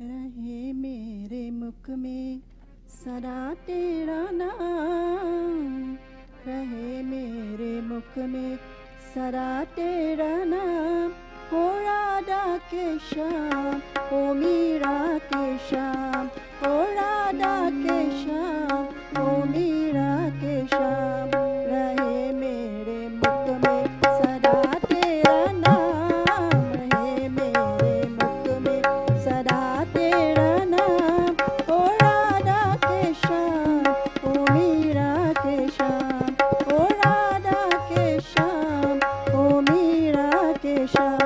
रहे मेरे मुख में सदा तेरा नाम, रहे मेरे मुख में सदा तेरा नाम। ओ राधा के श्याम, ओ मीरा के श्याम, ओ राधा के श्याम, ओ मीरा के श्याम। रहे मेरे मुख में सदा तेरा नाम, रहे मेरे मुख में सदा तेरा नाम। ओ राधा के श्याम, ओ मीरा के श्याम, ओ राधा के श्याम, ओ मीरा के श्याम।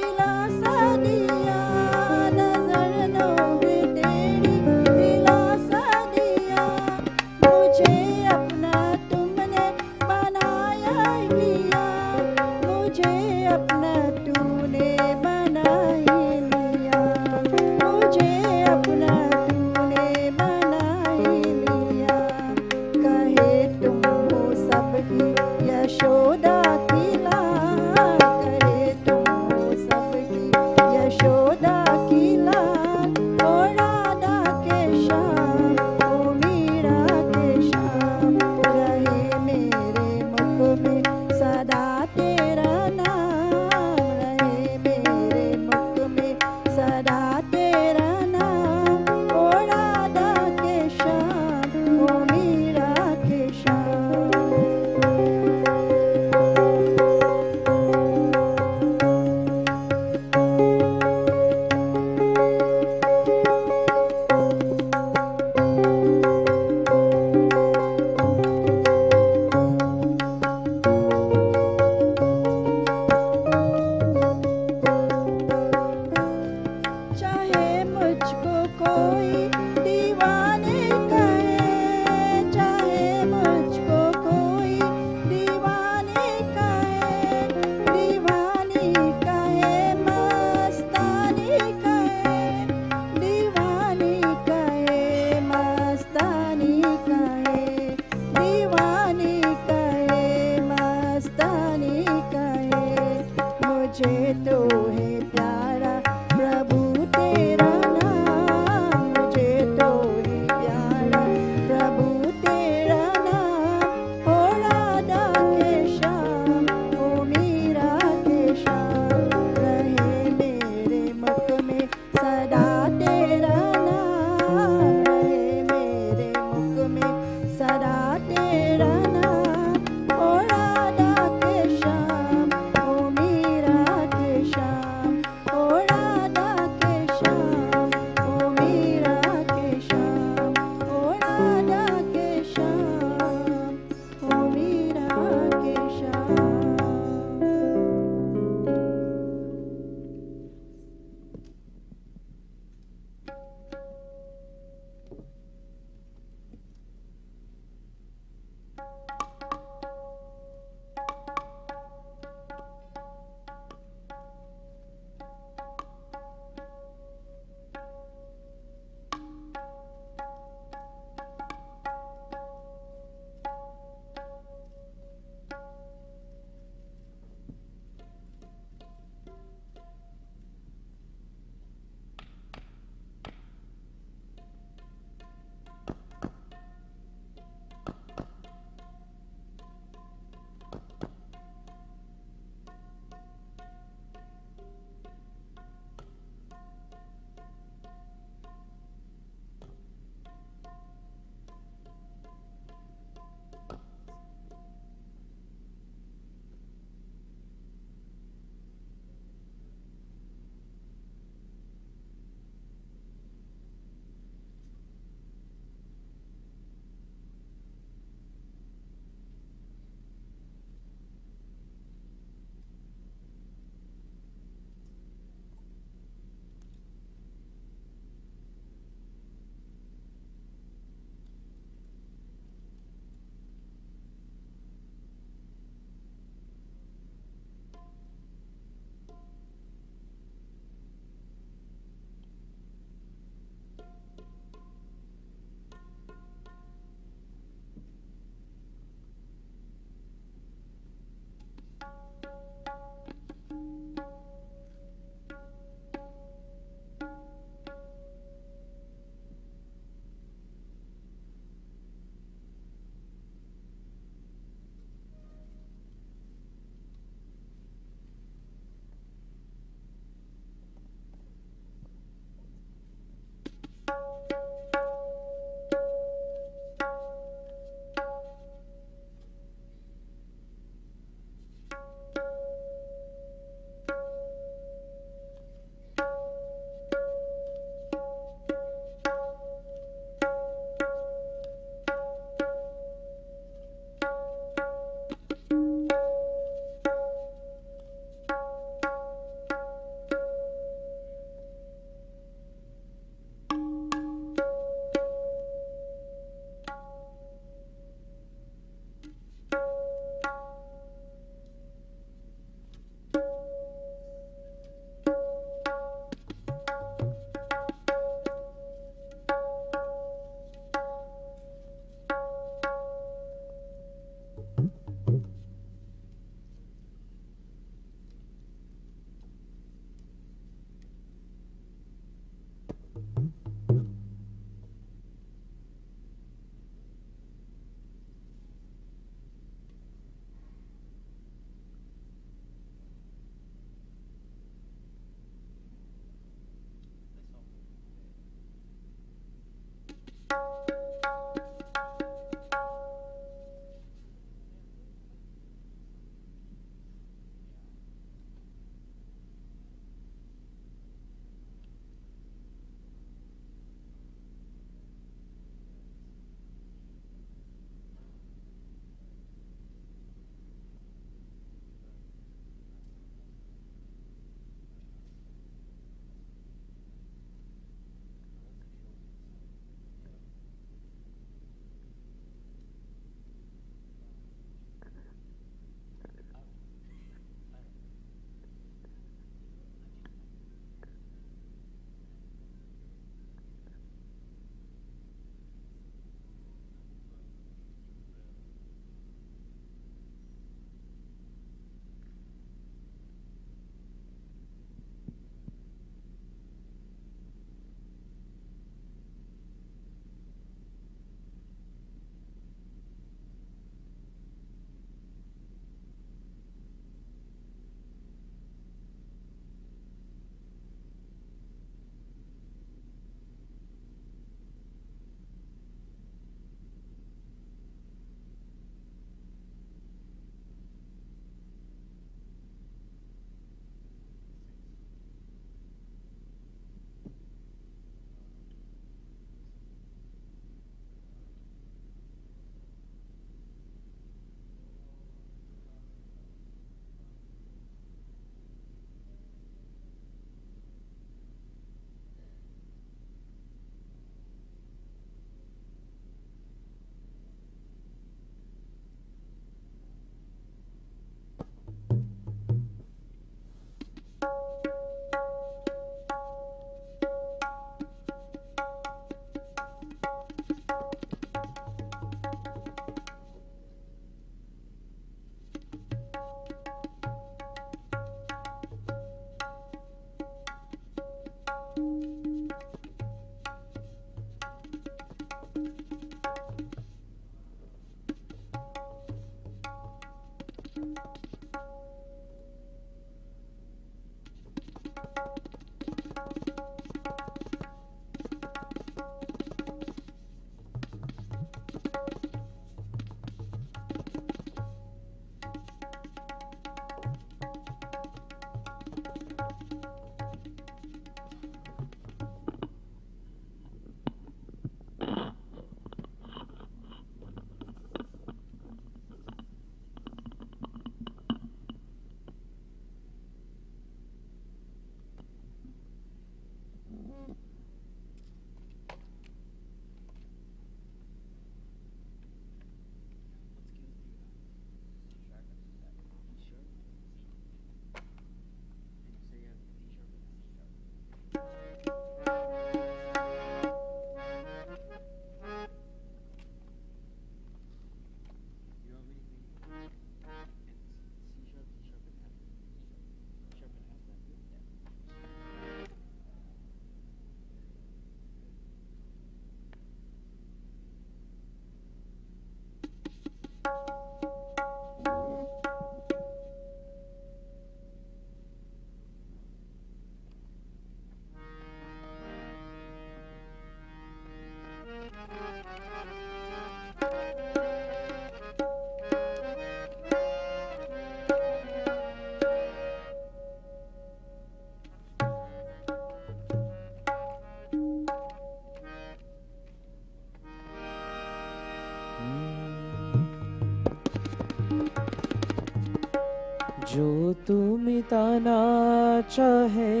तू मिटाना चाहे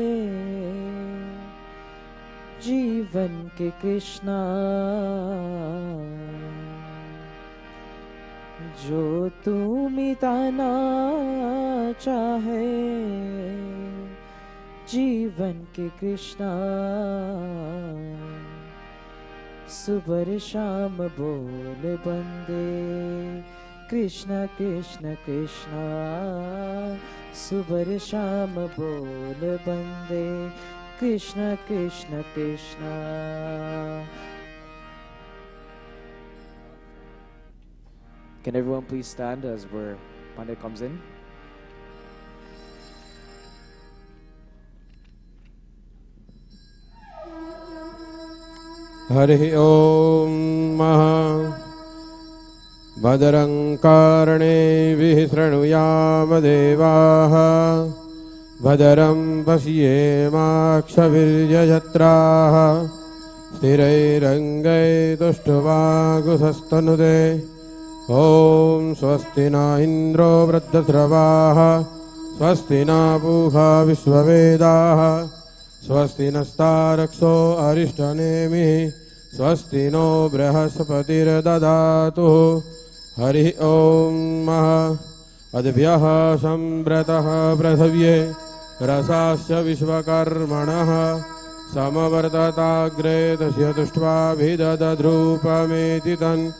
जीवन के कृष्णा, जो तू मिटाना चाहे जीवन के कृष्णा, सुबह शाम बोल बंदे कृष्णा कृष्ण कृष्णा, सुबह शाम बोल बंदे Krishna Krishna Krishna. Can everyone please stand as Pandit comes in? Hari ओम भद्रं कर्णेभिः शृणुयाम देवाः, भद्रं पश्येमाक्षभिर्यजत्राः, स्थिरैरङ्गैस्तुष्टुवागुंसस्तनुते। ॐ स्वस्ति न इन्द्रो वृद्धश्रवाः, स्वस्ति न पूषा विश्ववेदाः, स्वस्ति नस्तारक्षो अरिष्टनेमिः, स्वस्ति नो बृहस्पतिर्दधातु। हरि ओम अद्भ्यः संव्रतः पृथिव्ये रसास्य विश्वकर्मणः, समवर्तताग्रे तस्य तुष्ट्वाभिदधद्रूपमेति तन्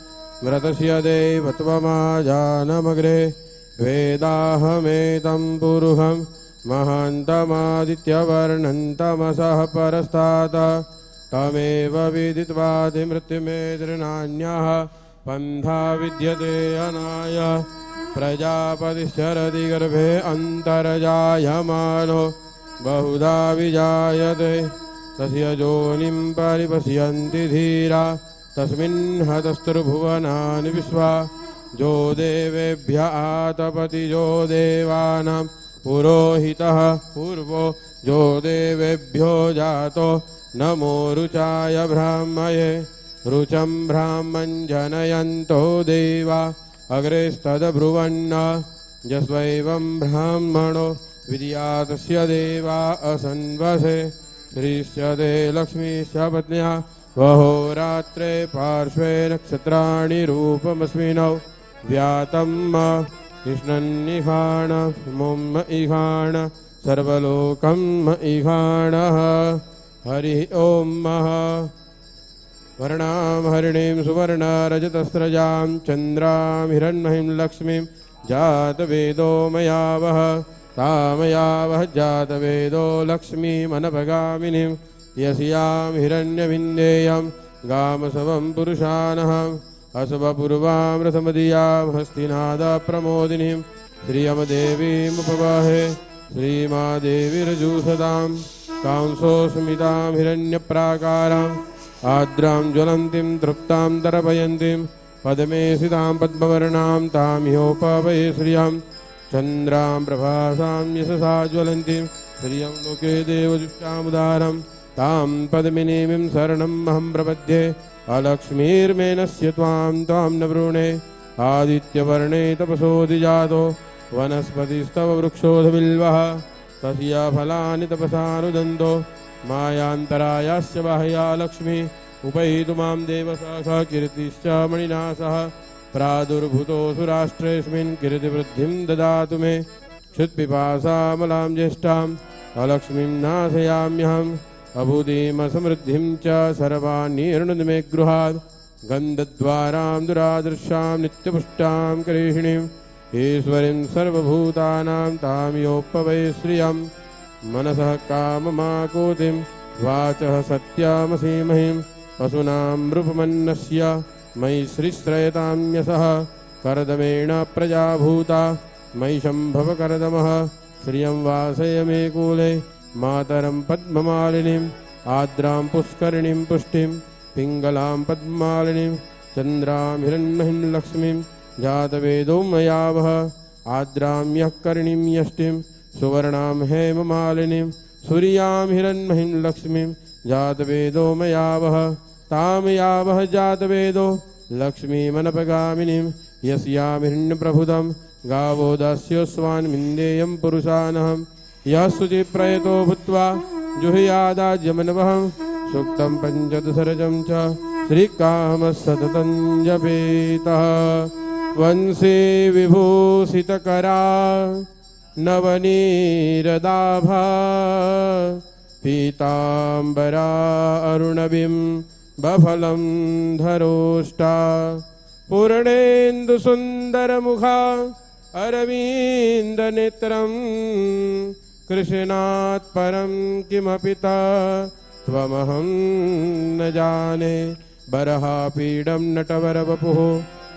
व्रतस्य देवत्वमाजानमग्रे। वेदाहमेतं पुरुषं महान्तमादित्यवर्णन्तमसः परस्तात्, तमेव विदित्वादिमृत्युमेतृनान्यः पन्था विद्यते अनाय। प्रजापतिश्चरति गर्भे अन्तर्जायमानो बहुधा विजायते, तस्य योनिं परिपश्यन्ति धीरा, तस्मिन् हतस्त्रिभुवनानि विश्वा। जो देवेभ्य आतपति जो देवानां पुरोहितः पूर्वो, जो देवेभ्यो जातो नमो रुचाय ब्राह्मये। रुचं ब्राह्मं जनयन्तो देवा अग्रेस्तद्ब्रुवन्न, यस्वैवं ब्राह्मणो विद्यातस्य देवा असन्वसे। श्रीष्यते लक्ष्मीश्च पत्न्या वहोरात्रे पार्श्वे नक्षत्राणि रूपमस्मिनौ व्यातं कृष्णन्निहाण मोम इहाण सर्वलोकं इहाणः। हरि ओम वर्णां हरिणीं सुवर्ण रजतस्रजां चन्द्रां हिरण्मयीं लक्ष्मीं जातवेदो मया वह, तामया वह जातवेदो लक्ष्मीमनभगामिनीं। यस्यां हिरण्यविन्देयं गामसवं पुरुषानहम्, असवपूर्वामृतमदीयां हस्तिनादप्रमोदिनीं। श्रियं देवीमुपवाहे श्रीमादेवीरजूसदां, कांसोऽस्मितां हिरण्यप्राकाराम् आद्रां ज्वलन्तीं तृप्तां दर्पयन्तीं, पद्मे स्थितां पद्मवर्णां तां ह्योपवये श्रियं। चन्द्रां प्रभासां यशसा ज्वलन्तीं, श्रियं लोके देवदुष्टामुदारं, तां पद्मिनीं शरणम् अहं प्रपद्ये। अलक्ष्मीर्मेनस्य त्वां त्वां न वृणे, आदित्यवर्णे तपसोऽधिजातो, वनस्पतिस्तव वृक्षोऽधबिल्वः, तस्य फलानि तपसानुदन्तो। मायान्तरायास्य बाह्या लक्ष्मी, उपैतु मां देवसा कीर्तिश्च मणिना सह। प्रादुर्भूतोऽसु राष्ट्रेऽस्मिन् कीर्तिवृद्धिं ददातु मे। क्षुत्पिपासामलां ज्येष्ठाम् अलक्ष्मीं नाशयाम्यहम्, अभूतिमसमृद्धिं च सर्वाण्यर्णुद मे गृहात्। गन्धद्वारां दुरादृशां नित्यपुष्टां करीषिणीम्, ईश्वरीं सर्वभूतानां तां योपवये श्रियं। मनसः काममाकुतिं वाचः सत्यमसीमहीं, पशूनां रूपमन्नस्य मयि श्रीश्रयतां यशः। कर्दमेण प्रजाभूता मयि शम्भव कर्दमः, श्रियं वासय मे कूले। मातरं पद्ममालिनीं आद्रां पुष्करिणीं पुष्टिं, पिङ्गलां पद्ममालिनीं चन्द्रां हिरण्मयीं लक्ष्मीं। जातवेदो मया वह आद्रां यः कर्णीं यष्टिं, सुवर्णां हेममालिनीं सूर्यां हिरण्मयीं लक्ष्मीं। जातवेदो मया वह तां यावः जातवेदो लक्ष्मीमनपगामिनीं, यस्यां हिरण्यप्रभुतं गावो दास्योस्वान् मिन्देयं पुरुषानहं यः शुचिप्रयतो भूत्वा जुहुयादाज्यमनवहं सूक्तं पञ्चदशरजं च श्रीकामः सततं जपेतः वंशे विभूषितकरा नवनीरदाभा पीताम्बरा अरुणबिं बफलं धरोष्टा पूर्णेन्दुसुन्दरमुखा अरविन्दनेत्रं कृष्णात् परं किमपि त्वमहं न जाने बरहापीडं नटवरवपुः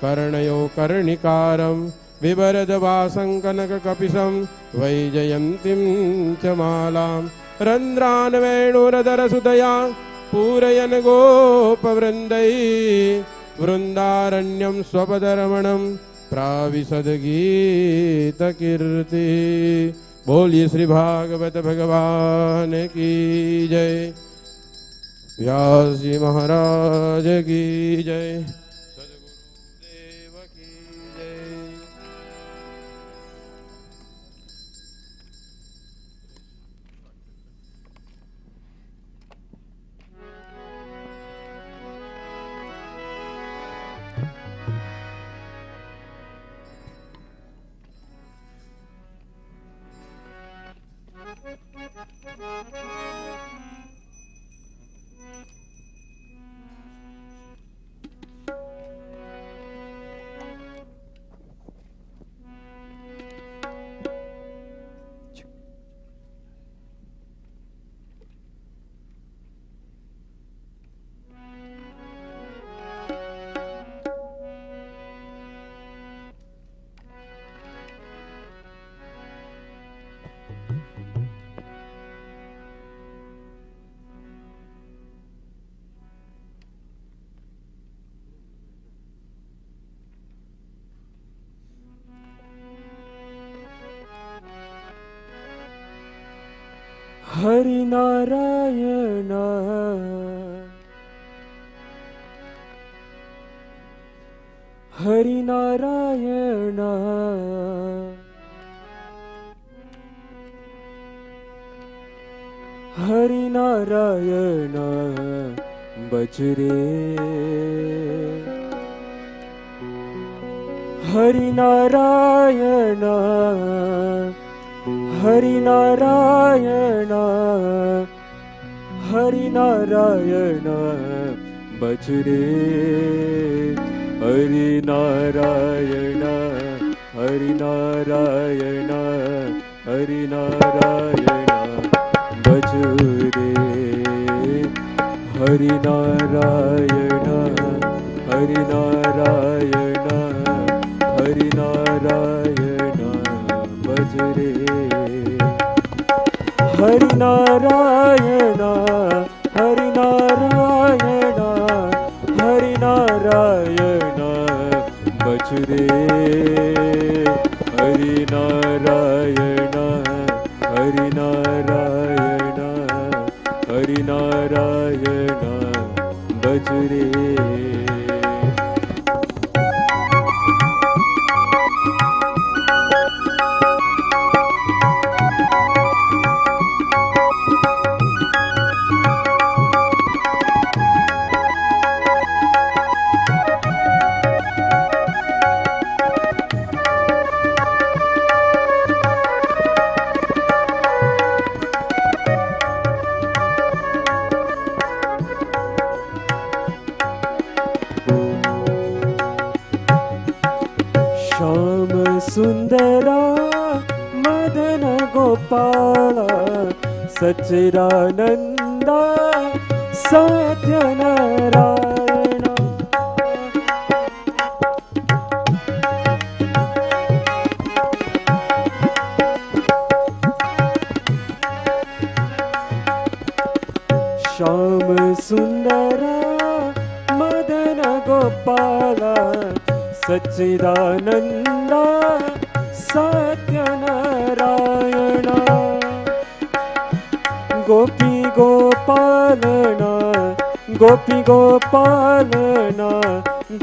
कर्णयो कर्णिकारं विवरदवासं कनककपिशं वैजयन्तीं च मालां रन्ध्रान् वेणुरधरसुदया पूरयन् गोपवृन्दैः वृन्दारण्यं स्वपदरमणं प्राविशद्गीतकीर्ति। बोलिए श्री भागवत भगवान की जय। व्यास जी महाराज की जय। सद्गुरुदेव की जय। हरि नारायण हरि नारायण हरि नारायण बजरे हरि नारायण हरि नारायण हरि नारायण बजरे हरि नारायण हरि नारायण हरि नारायण बजरे हरि नारायण हरि नारायण हरि नारायण बजरे हरि नारायण हरि नारायण हरि नारायण बजरे हरि नारायण हरि नारायण हरि नारायण बजरे सुंदरा मदन गोपाल सच्चिदानंदा सत्यनारायण श्याम सुंदरा मदन गोपाल सच्चिदानंदा सत्यनारायण गोपी गोपालना गोपी गोपालना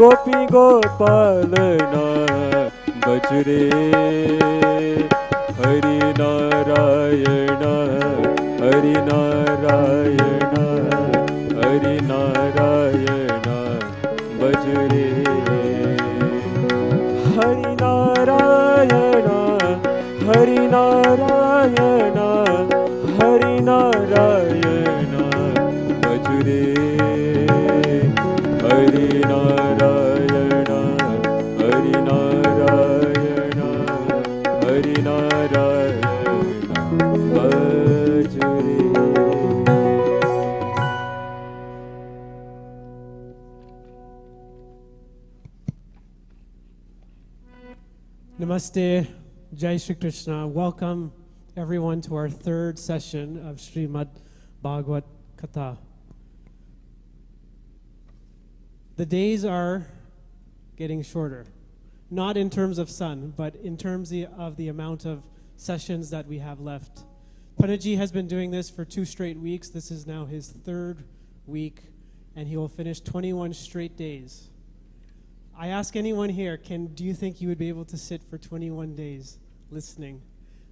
गोपी गोपालना बजरे हरि नारायण हरि नारायण हरि नारायण बजरे हरि नारायण हरि नारायण हरि नारायण बजरे हरि नारायण हरि नारायण हरि नारायण बजरे. Namaste, Jai Shri Krishna. Welcome everyone to our third session of Shrimad Bhagwat Katha. The days are getting shorter, not in terms of sun, but in terms of the amount of sessions that we have left. Panaji has been doing this for 2 straight weeks. This is now his 3rd week, and he will finish 21 straight days. I ask anyone here, do you think you would be able to sit for 21 days listening?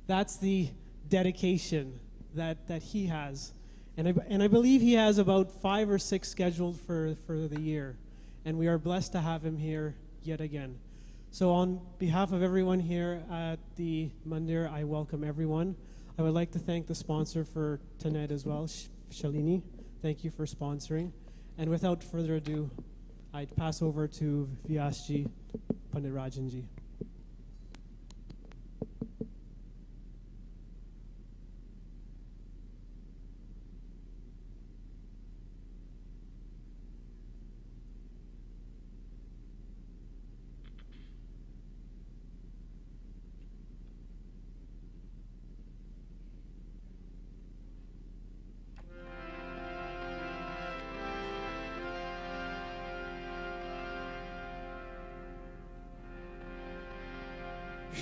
That's the dedication that he has. And I believe he has about 5 or 6 scheduled for the year. And we are blessed to have him here yet again. So on behalf of everyone here at the Mandir, I welcome everyone. I would like to thank the sponsor for tonight as well, Shalini. Thank you for sponsoring. And without further ado, I'd pass over to Vyasji, Pandit Rajinji.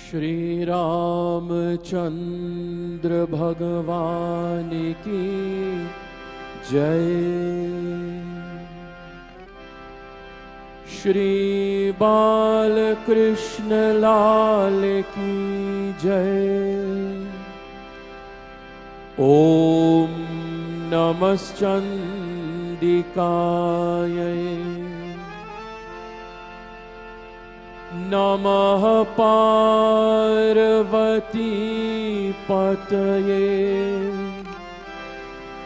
Shri Ramchandra भगवान की जय. श्री बालकृष्ण लाल की जय. ओम नमश्चंदिकाय नमः पार्वती पतये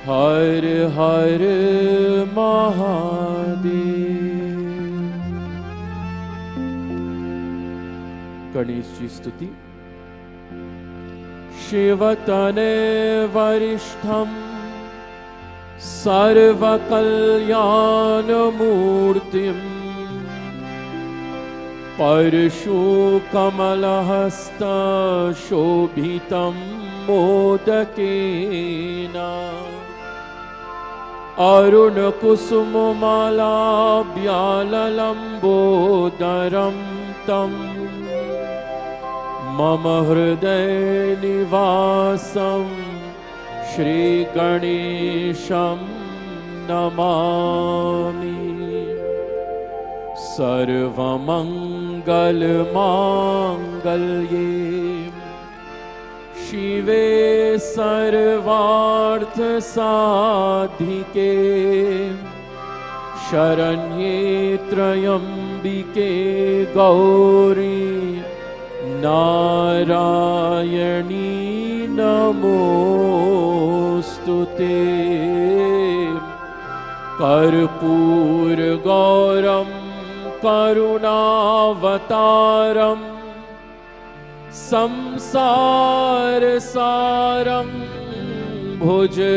हर हर महादेव. गणेश जी स्तुति. शिवतने वरिष्ठम सर्वकल्याणमूर्तिम् परशुकमलहस्त शोभितं मोदकेन अरुणकुसुममालाभ्याललम्बोदरं तं मम हृदयनिवासं श्रीगणेशं नमामि. सर्वमङ्गलमाङ्गल्ये शिवे सर्वार्थसाधिके शरण्ये त्र्यम्बिके गौरी नारायणी नमोस्तुते. कर्पूरगौरं करुणावतारं संसारसारं भुजगेन्द्रहारं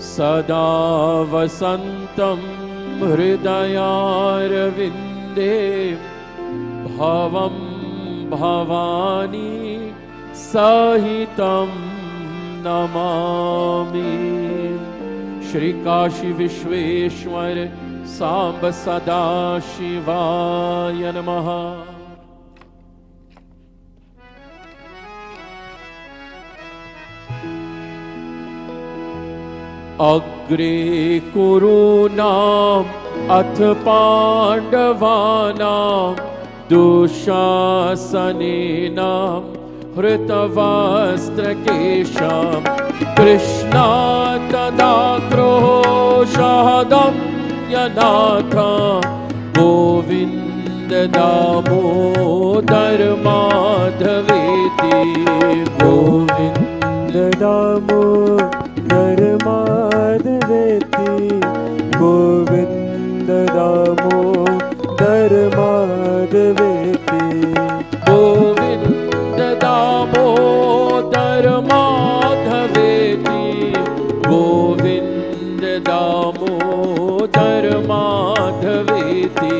सदा वसन्तं हृदयारविन्दे भवं भवानी सहितं नमामि. श्री काशी विश्वेश्वर सांब सदा शिवाय नमः. अग्रे कुरूणाम् अथ पाण्डवानां दुःशासनेन हृतवस्त्रकेशां कृष्णात् तदा क्रोशहदं यनाथ गोविन्द दामोदर माधवेति गोविन्द दामोदर माधवेति गोविन्द दामोदर माधवेति गोविन्द दामोदर माधवेति गोविन्द दामोदर माधवेति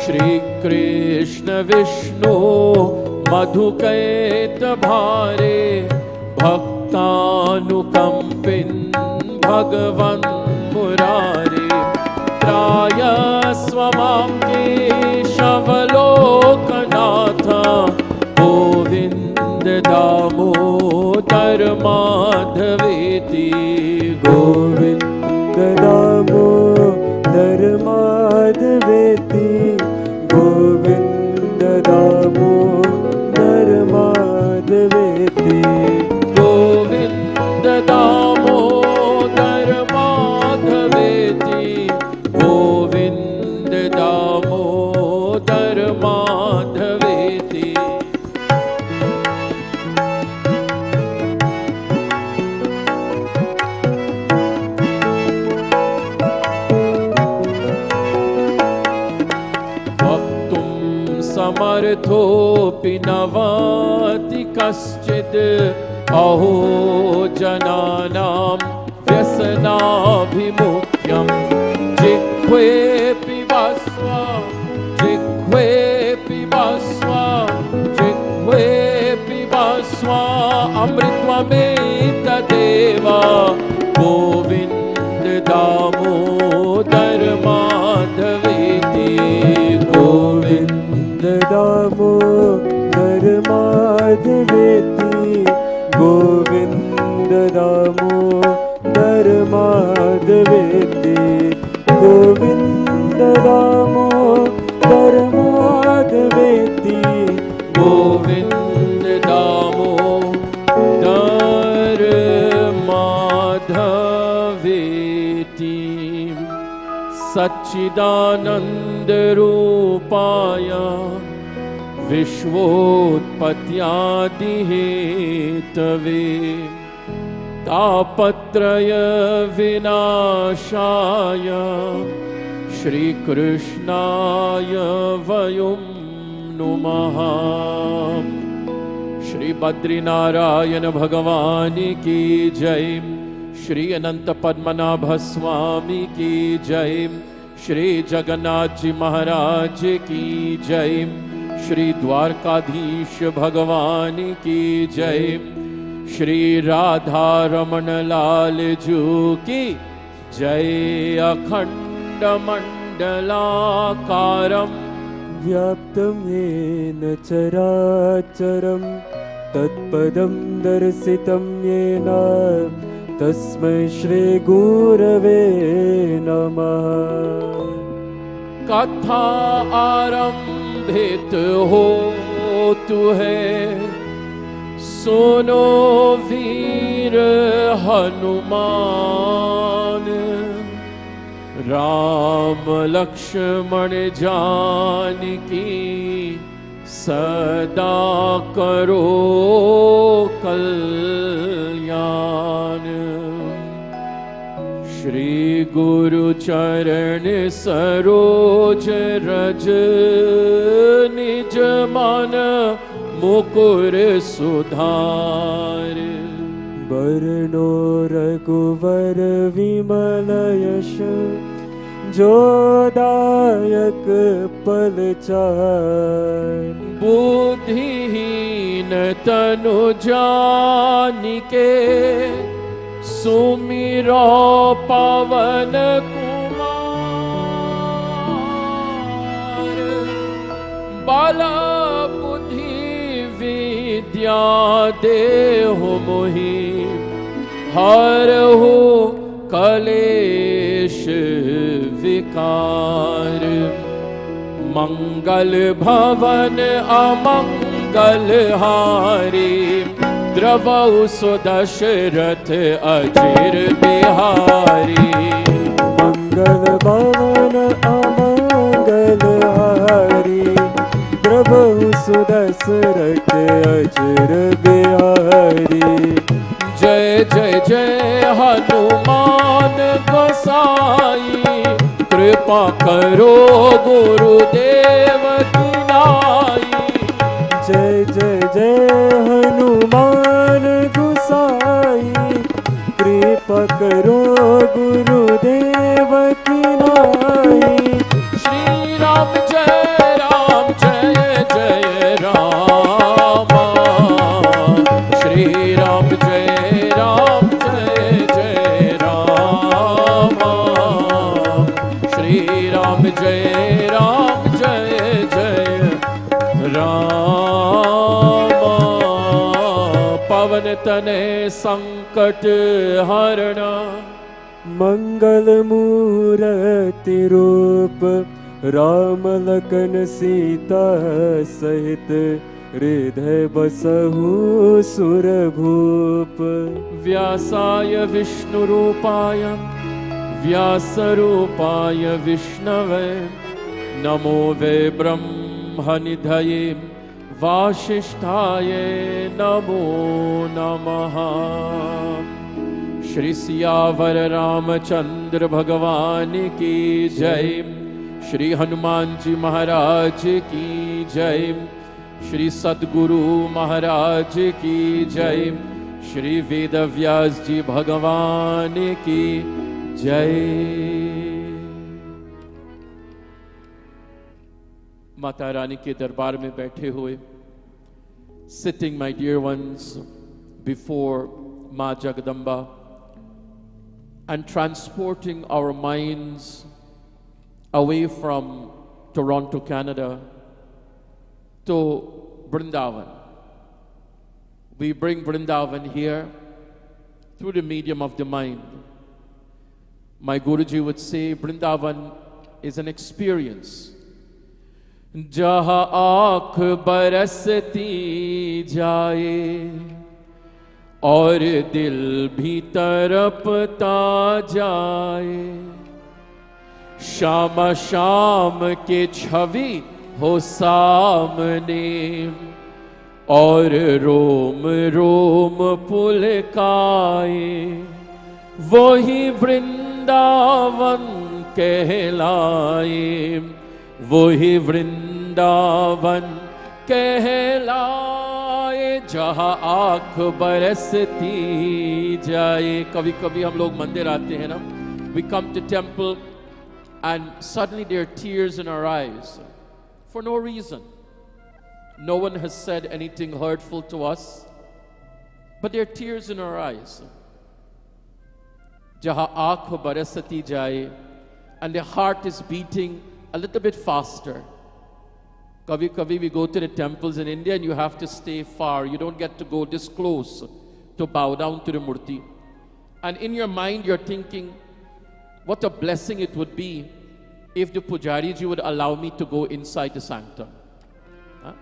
श्री कृष्ण विष्णु मधुकैत भारे भक्तानुकंपिन भगवन् मुरारे त्रायस्व मां केशवलोकनाथ गोविन्द दामोदर माधवेति गोविन्द दामोदर माधवेति गोविन्द दामोदर माधवेति गोविन्द दामोदर माधवेति गोविन्द दामोदर माधवेति समर्थोऽपि नवाति कश्चिद् अहो जनानां व्यसनाभिमुख्यं जिह्वे पिबस्व जिह्वे पिबस्व जिह्वे पिबस्व अमृतमेतदेव गोविन्द दामोदर माधवेति गोविन्द दामोदर माधवेति गोविन्द दामोदर माधवेति गोविन्द दामोदर माधवेति गोविन्द दामोदर माधवेति सच्चिदानन्द रूपाय विश्वोत्पत्त्यादिहेतवे तापत्रय विनाशाय श्रीकृष्णाय वयं नुमः। श्री बद्रीनारायण भगवान की जय। श्री अनंत पद्मनाभ स्वामी की जय। श्री जगन्नाथ जी महाराज की जय। श्री द्वारकाधीश भगवान की जय। श्री राधा रमण लाल जू की जय। अखंड मंडलाकारं व्याप्तं येन चराचरं तत्पदं दर्शितं येन तस्मै श्री गुरवे नमः। कथा आरंभित हो तु है सुनो वीर हनुमान राम लक्ष्मण जानकी सदा करो कल्याण। श्री गुरु चरण सरोज रज निज मन मुकुर सुधार। बरनो रघुवर विमल यश जोदायक पलचार। बुद्धिहीन तनु जानिके सुमिरो पवन कुमार। बला बुद्धि विद्या देहु मोहि हरहु कलेश विकार मंगल भवन अमंगल हारी द्रवहु सुदशरथ अजिर बिहारी मंगल भवन अमंगल हारी द्रवहु सुदशरथ अजिर बिहारी जय जय जय हनुमान गोसाई कृपा करो गुरुदेव की नाई जय जय जय हनुमान गोसाई कृपा करो गुरुदेव की नाई श्री राम जय जय जय राम श्री राम जय जय राम श्री राम जय जय राम पवन तनय संकट हरणा मंगल मूर्ति रूप राम लखन सीता सहित हृदय बसहु सुरभूप व्यासाय विष्णुरूपाय व्यासरूपाय विष्णवे नमो वे ब्रह्मनिधये वासिष्ठाय नमो नमः श्री सियावर रामचंद्र भगवान की जय श्री हनुमान जी महाराज की जय श्री सद्गुरु महाराज की जय श्री वेदव्यास जी भगवान की जय। माता रानी के दरबार में बैठे हुए sitting my dear once before माँ Jagadamba and transporting our minds away from Toronto, Canada to Vrindavan. We bring Vrindavan here through the medium of the mind. My Guruji would say Vrindavan is an experience. Jaha aankh barasti jaye और दिल भी तरपता जाए शाम शाम के छवि हो सामने और रोम रोम पुलकाए वही वृंदावन कहलाए वही वृंदावन कहलाए जहाँ आँख बरसती जाए। कभी कभी हम लोग मंदिर आते हैं ना, we come to temple and suddenly there are tears in our eyes for no reason. No one has said anything hurtful to us, but there are tears in our eyes. Jaha aankh barasati jaye, and the heart is beating a little bit faster. Kabhi kabhi we go to the temples in India and you have to stay far. You don't get to go this close to bow down to the murti. And in your mind you're thinking, what a blessing it would be if the Pujari ji would allow me to go inside the sanctum. Huh?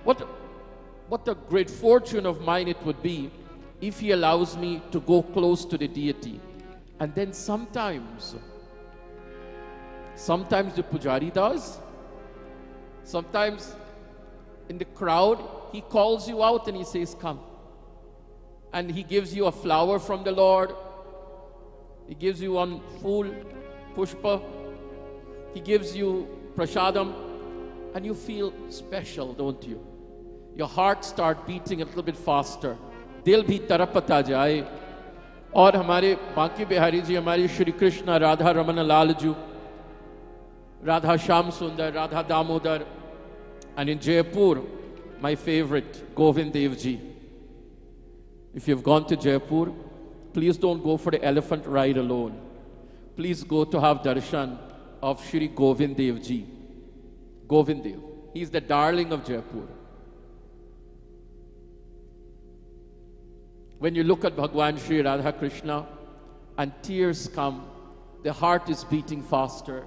What a great fortune of mine it would be if he allows me to go close to the deity. And then sometimes the Pujari does. Sometimes in the crowd, he calls you out and he says, come. And he gives you a flower from the Lord. He gives you one fool, pushpa. He gives you prashadam. And you feel special, don't you? Your heart starts beating a little bit faster. Dil bhi tarapata jaye. और हमारे बांकी बिहारी जी, हमारी श्री कृष्ण राधा रमन लाल जी, राधा श्याम सुंदर, Radha Damodar, and in Jaipur, my favorite, Govind Dev ji. If you've gone to Jaipur, please don't go for the elephant ride alone. Please go to have darshan of Shri Govind Dev ji. Govind Dev. He's the darling of Jaipur. When you look at Bhagwan Sri Radha Krishna and tears come, the heart is beating faster,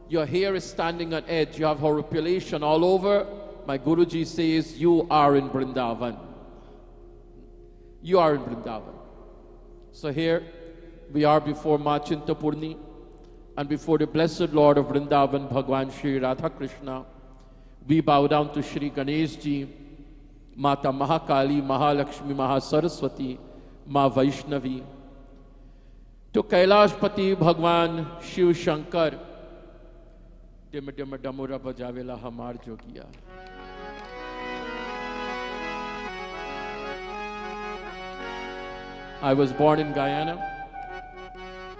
your hair is standing on edge, you have horripilation all over, my Guruji says, you are in Vrindavan. You are in Vrindavan. So here we are before Ma Chintapurni and before the blessed Lord of Vrindavan, Bhagwan Sri Radha Krishna. We bow down to Shri Ganesh Ji, Mata Mahakali, Mahalakshmi, Mahasaraswati, Ma Vaishnavi, to Kailashpati Bhagwan Shiv Shankar, Dim Dim Damura Bajavela Hamar Jogiya. I was born in Guyana.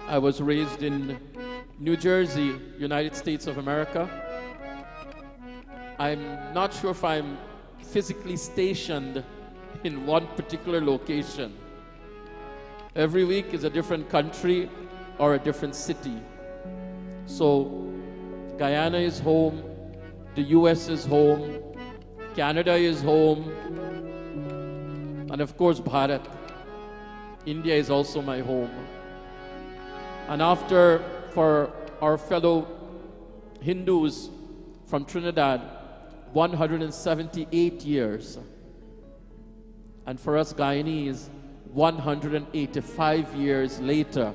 I was raised in New Jersey, United States of America. I'm not sure if I'm physically stationed in one particular location. Every week is a different country or a different city. So Guyana is home, the US is home, Canada is home, and of course Bharat. India is also my home. And after, for our fellow Hindus from Trinidad, 178 years. And for us Guyanese, 185 years later,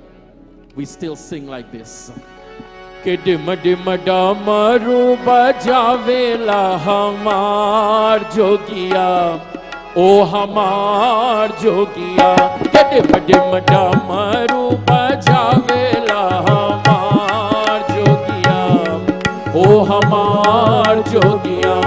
we still sing like this. Ke dim dim damaru bajavela hamar jogiya, O hamar jogiya. Ke dim dim damaru bajavela hamar jogiya, O hamar jogiya.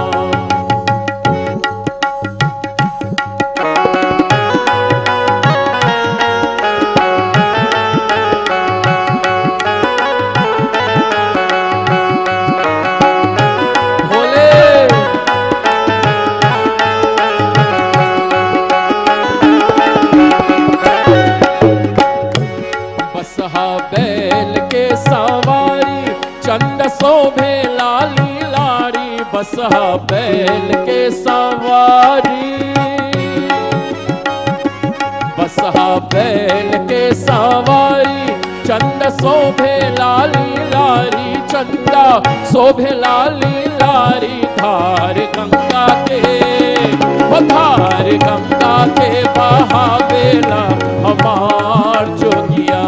शोभे लाली लारी बसहा बैल के सवारी, बसहा बैल के सवारी चंद शोभे लाली लारी, चंदा शोभे लाली लारी। धार गंगा के धार गंगा के बहावेला हमार जोगिया,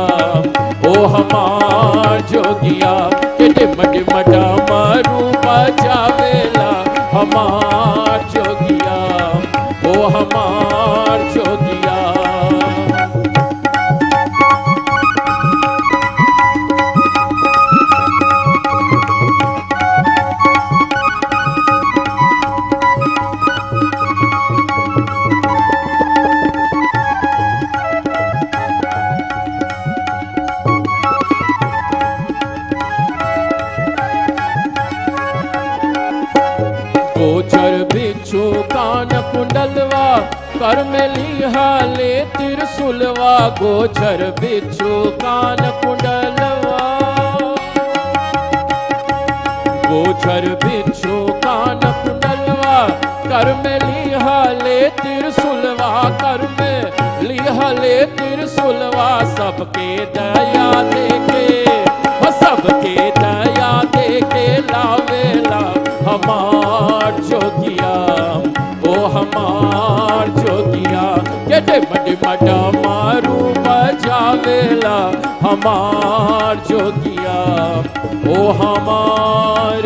ओ हमार जोगिया। के डिम डिम डमरू बजावेला हमार जोगिया, ओ हमार जोगिया। कान कुंडलवा कर में लिहाले त्रिशूलवा, गोचर बिच्छू कान कुंडलवा, गोचर बिच्छू कान कुंडलवा कर में लिहाले त्रिशूलवा, कर में लिहाले त्रिशूलवा। सबके दया देके सबके दया देके लावेला हमार जोगिया, ओ हमार जोगिया। के डिम डिम डमरू बजावेला हमार जोगिया, ओ हमार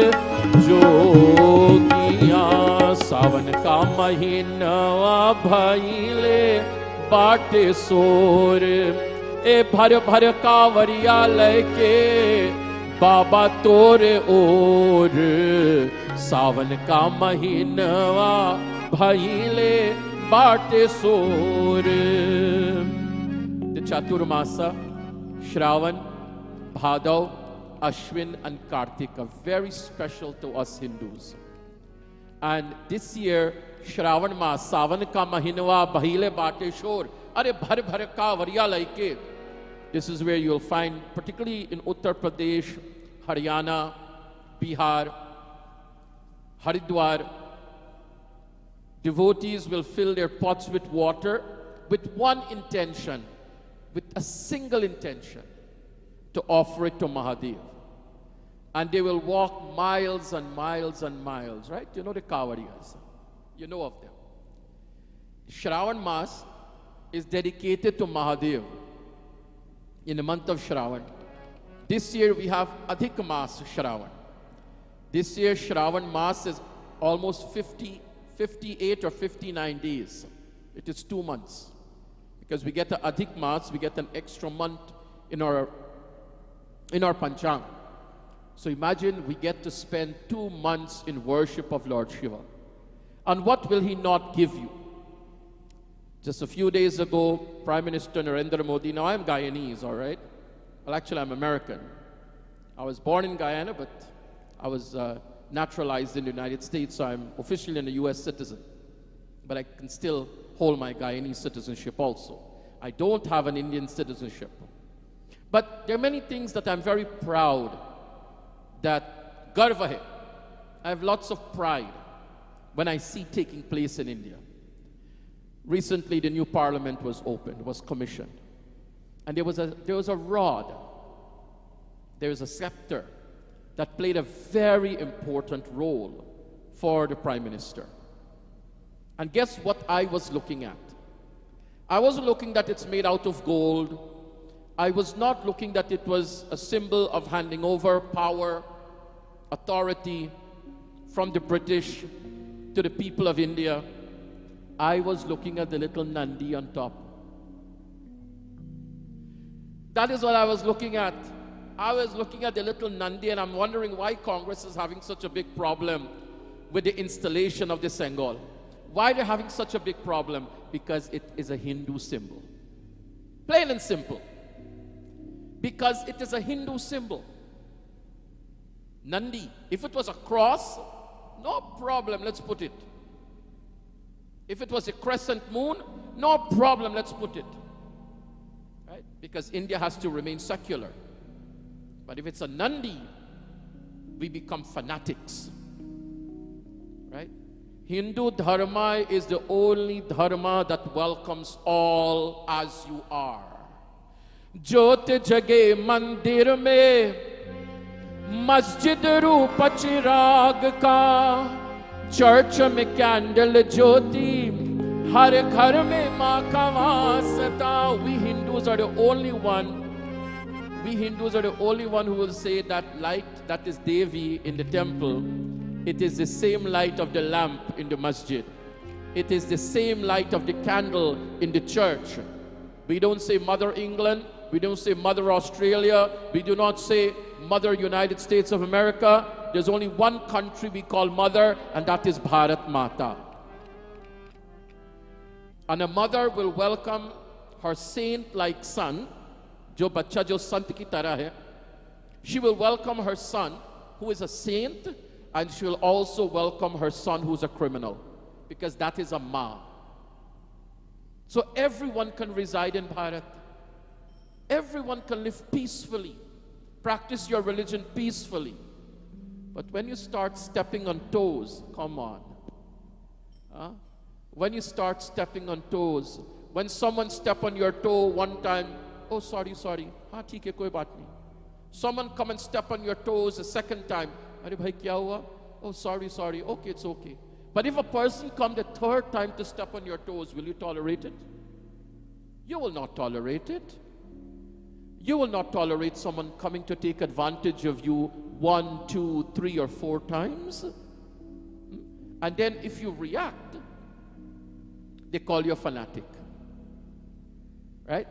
जोगिया। सावन का महीनवा भइले बाटे सोर, ए भर भर कावरिया लेके बाबा तोरे ओर। सावन का महीनवा भइले बाटे सोर। The Chaturmasa, Shravan, Bhadav, Ashwin and Kartika, very special to us Hindus. And this year, Shravan Mas, Savan ka Mahinwa Bahile Bate Shor, Are Bhar Bhar Ka Variya Laike. This is where you'll find, particularly in Uttar Pradesh, Haryana, Bihar, Haridwar, devotees will fill their pots with water with one intention, with a single intention, to offer it to Mahadev. And they will walk miles and miles and miles, right? You know the Kawadiyas. You know of them. Shravan Mas is dedicated to Mahadev in the month of Shravan. This year we have Adhik Mas Shravan. This year Shravan Mas is almost 58 or 59 days. It is 2 months. Because we get the Adhik Mas, we get an extra month in our Panchang. So imagine we get to spend 2 months in worship of Lord Shiva. And what will he not give you? Just a few days ago, Prime Minister Narendra Modi, now I'm Guyanese, all right? Well, actually, I'm American. I was born in Guyana, but I was naturalized in the United States, so I'm officially a US citizen. But I can still hold my Guyanese citizenship also. I don't have an Indian citizenship. But there are many things that I'm very proud that garva hai. I have lots of pride when I see taking place in India. Recently, the new parliament was opened, was commissioned. And there was a rod, there was a scepter that played a very important role for the Prime Minister. And guess what I was looking at? I wasn't looking that it's made out of gold. I was not looking that it was a symbol of handing over power, authority from the British to the people of India. I was looking at the little Nandi on top. That is what I was looking at. I was looking at the little Nandi, and I'm wondering why Congress is having such a big problem with the installation of the Sengol. Why they're having such a big problem? Because it is a Hindu symbol. Plain and simple. Because it is a Hindu symbol. Nandi, if it was a cross, no problem, let's put it. If it was a crescent moon, no problem, let's put it. Right? Because India has to remain secular. But if it's a Nandi, we become fanatics. Right? Hindu dharma is the only dharma that welcomes all as you are. Jyot jage mandir mein, masjid roop chirag ka, church mein candle jyoti, har ghar mein maa ka vasata. We Hindus are the only one who will say that light that is Devi in the temple, it is the same light of the lamp in the masjid. It is the same light of the candle in the church. We don't say Mother England, we don't say Mother Australia, we do not say Mother United States of America. There's only one country we call Mother, and that is Bharat Mata. And a mother will welcome her saint-like son, jo bacha jo sant ki tarah hai. She will welcome her son, who is a saint, and she will also welcome her son, who's a criminal, because that is a ma. So everyone can reside in Bharat. Everyone can live peacefully, practice your religion peacefully. But when you start stepping on toes, come on. When you start stepping on toes, when someone step on your toe one time, oh sorry, haan theek hai, koi baat nahi. Someone come and step on your toes a second time, are bhai kya hua? Oh sorry, okay, it's okay. But if a person come the third time to step on your toes, will you tolerate it? You will not tolerate it. You will not tolerate someone coming to take advantage of you 1, 2, 3, or 4 times. And then if you react, they call you a fanatic. Right?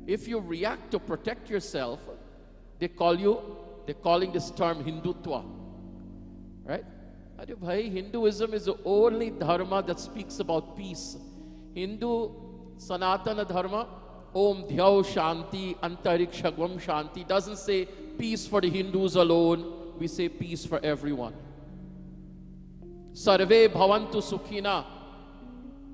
If you react to protect yourself, they're calling this term Hindutva. Right? Hinduism is the only dharma that speaks about peace. Hindu Sanatana Dharma, Om Dhyau Shanti Antarikshagvam Shanti, doesn't say peace for the Hindus alone. We say peace for everyone. Sarve Bhavantu Sukhina.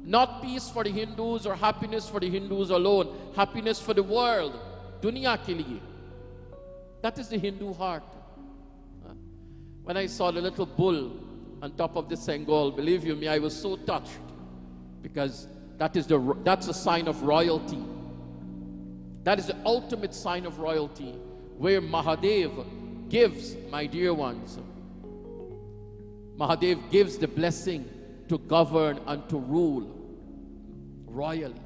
Not peace for the Hindus or happiness for the Hindus alone. Happiness for the world. Dunya ke liye. That is the Hindu heart. When I saw the little bull on top of the Sengol. Believe you me, I was so touched, because that's a sign of royalty. That is the ultimate sign of royalty, where Mahadev gives, my dear ones, Mahadev gives the blessing to govern and to rule royally.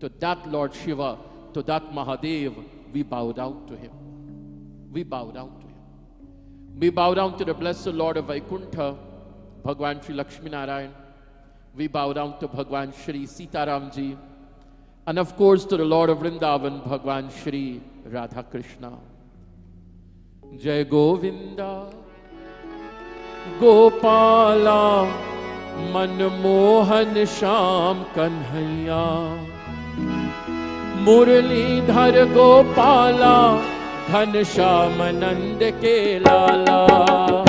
To that Lord Shiva, to that Mahadev, we bow down to him. We bow down to him. We bow down to the blessed Lord of Vaikuntha, Bhagwan Shri Lakshmi Narayan. We bow down to Bhagwan Shri Sitaramji. And of course to the Lord of Vrindavan, Bhagwan Shri Radha Krishna. Jai Govinda, Gopala, Manmohan Sham Kanhaiya. Muralidhar Gopala, Dhan Sham Nand Ke Lala.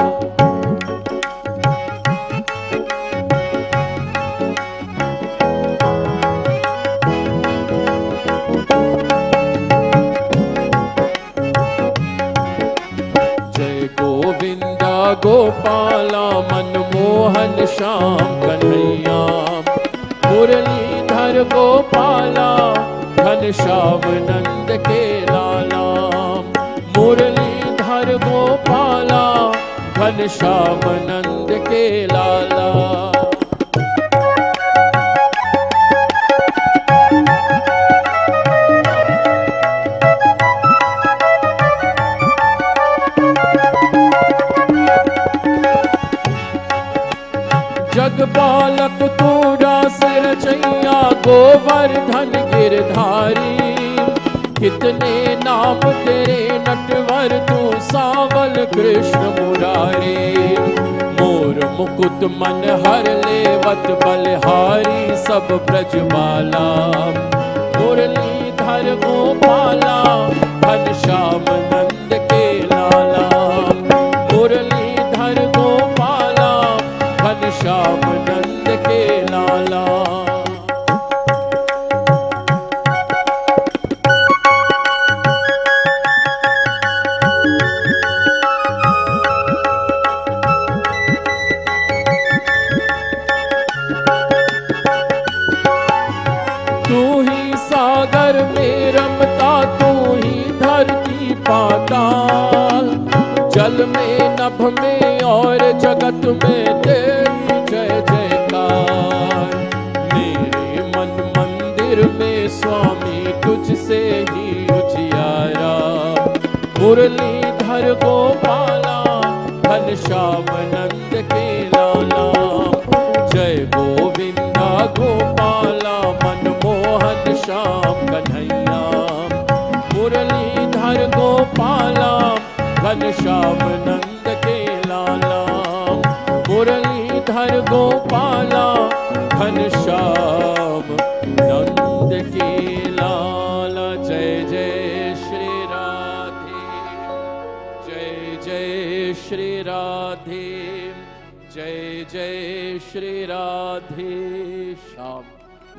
Gopala Manmohan Sham Kanhaiya. Muralidhar Gopala, Dhan Sham Nand Ke Lala. Muralidhar Gopala, Dhan Sham Nand Ke Lala. जगपालक तू रास रचैया, गोवर्धन गिरधारी। कितने नाम तेरे नटवर, तू सावल कृष्ण मुरारी। मोर मुकुट मन हर लेवत, बलहारी सब ब्रजबाला। मुरलीधर गोपाला, घन श्याम नंद के लाला। मुरलीधर गोपाला, घन श्याम नंद के लाला। तू ही सागर में रमता, तू ही धरती पाताल। जल में नभ में और जगत में तेरी जय जयकार। मेरे मन मंदिर में स्वामी तुझसे ही उजियारा। मुरलीधर गोपाला, घन श्याम नंद के लाला। जय गोविंदा गोपाला, मनमोहन श्याम कन्हैया। मुरलीधर गोपाला, घन श्याम नंद के लाला। मुरलीधर गोपाला, घन श्याम नंद के लाला। जय जय श्री राधे, जय जय श्री राधे, जय जय Shri Radhe Shyam.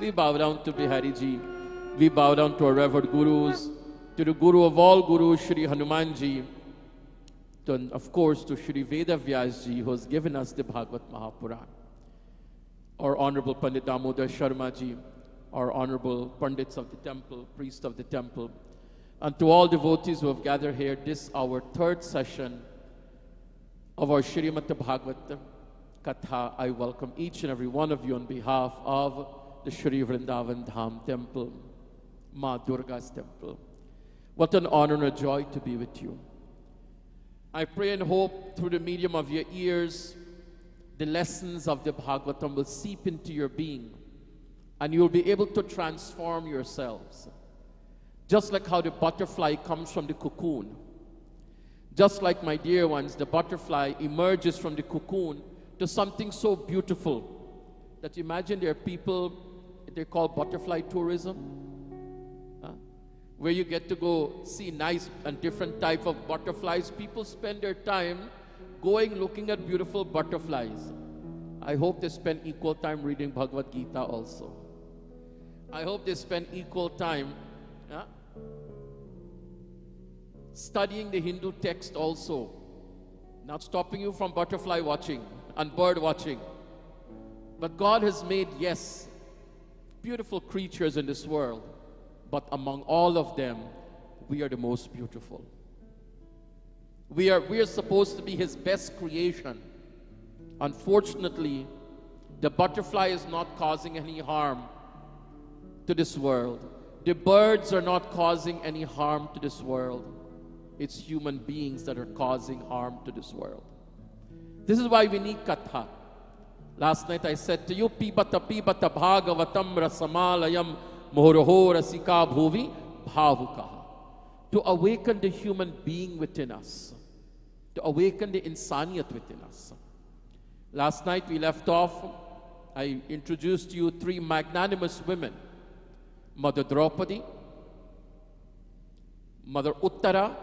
We bow down to Bihari Ji. We bow down to our revered gurus, to the guru of all gurus, Shri Hanuman Ji, and of course to Shri Veda Vyas Ji, who has given us the Bhagavad Mahapuran. Our Honorable Pandit Damodar Sharma Ji, our Honorable Pandits of the temple, priests of the temple, and to all devotees who have gathered here, this our third session of our Shrimad Bhagwat Katha. I welcome each and every one of you on behalf of the Shri Vrindavan Dham Temple, Ma Durga's temple. What an honor and a joy to be with you. I pray and hope through the medium of your ears, the lessons of the Bhagavatam will seep into your being and you will be able to transform yourselves. Just like how the butterfly comes from the cocoon. Just like, my dear ones, the butterfly emerges from the cocoon to something so beautiful that you imagine there are people, they call butterfly tourism, where you get to go see nice and different type of butterflies. People spend their time going looking at beautiful butterflies. I hope they spend equal time reading Bhagavad Gita also. I hope they spend equal time studying the Hindu text also. Not stopping you from butterfly watching. and bird watching. But God has made, yes, beautiful creatures in this world, but among all of them, we are the most beautiful. We are supposed to be His best creation. Unfortunately, the butterfly is not causing any harm to this world. The birds are not causing any harm to this world. It's human beings that are causing harm to this world. This is why we need Katha. Last night I said to you, Pibata Pibata Bhagavatam Rasamalayam Mohoroho Rasika Bhuvi Bhavukaha. To awaken the human being within us. To awaken the insaniyat within us. Last night we left off, I introduced you 3 magnanimous women. Mother Draupadi, Mother Uttara,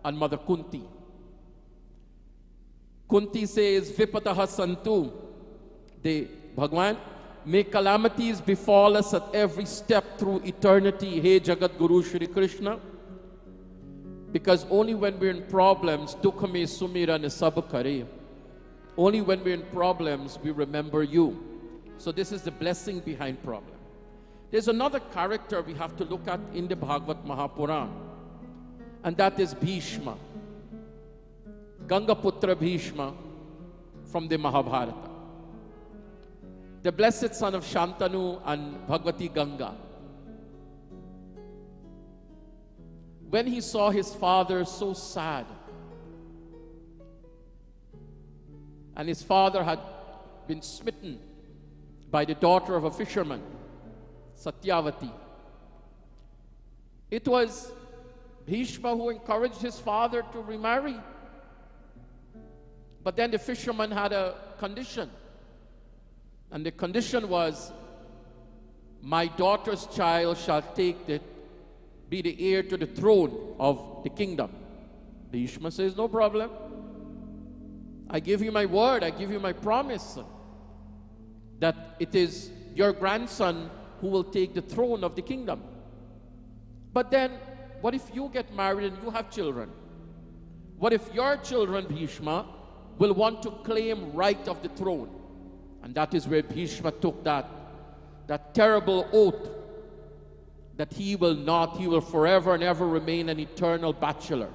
and Mother Kunti. Kunti says, Vipataha Santu, Bhagwan, may calamities befall us at every step through eternity, Hey Jagat Guru Shri Krishna. Because only when we're in problems, Dukha me sumira ne sab kare. Only when we're in problems, we remember you. So this is the blessing behind problem. There's another character we have to look at in the Bhagavad Mahapuran, and that is Bhishma. Gangaputra Bhishma from the Mahabharata. The blessed son of Shantanu and Bhagavati Ganga. When he saw his father so sad, and his father had been smitten by the daughter of a fisherman, Satyavati. It was Bhishma who encouraged his father to remarry. But then the fisherman had a condition. And the condition was, my daughter's child shall be the heir to the throne of the kingdom. Bhishma says, no problem. I give you my word, I give you my promise that it is your grandson who will take the throne of the kingdom. But then, what if you get married and you have children? What if your children, Bhishma, will want to claim right of the throne? And that is where Bhishma took that terrible oath that he will forever and ever remain an eternal bachelor.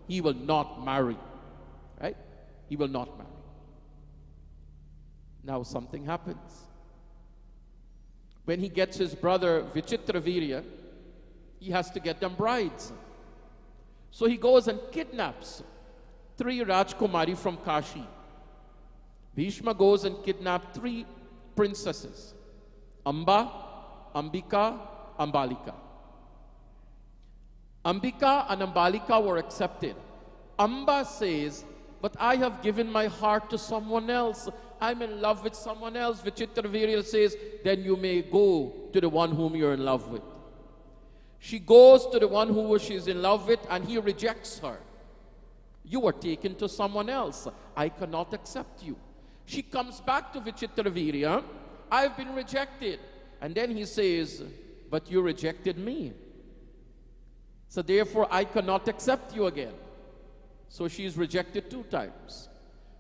He will not marry. Right? He will not marry. Now something happens. When he gets his brother Vichitravirya, he has to get them brides. So he goes and kidnaps 3 Rajkumari from Kashi. Bhishma goes and kidnaps 3 princesses. Amba, Ambika, Ambalika. Ambika and Ambalika were accepted. Amba says, but I have given my heart to someone else. I'm in love with someone else. Vichitravirya says, then you may go to the one whom you're in love with. She goes to the one who she's in love with, and he rejects her. You were taken to someone else. I cannot accept you. She comes back to Vichitravirya. I've been rejected. And then he says, but you rejected me. So therefore, I cannot accept you again. So she is rejected 2 times.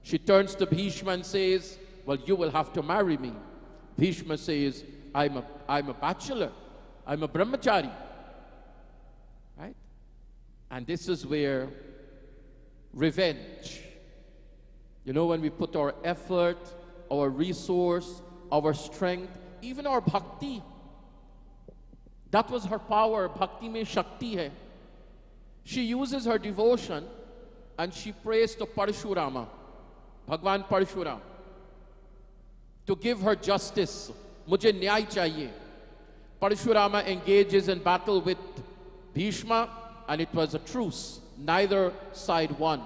She turns to Bhishma and says, well, you will have to marry me. Bhishma says, I'm a bachelor. I'm a brahmachari. Right? And this is where revenge. You know, when we put our effort, our resource, our strength, even our bhakti. That was her power. Bhakti mein shakti hai. She uses her devotion and she prays to Parshurama, Bhagwan Parshuram, to give her justice. Mujhe nyay chahiye. Parshurama engages in battle with Bhishma, and it was a truce. Neither side won.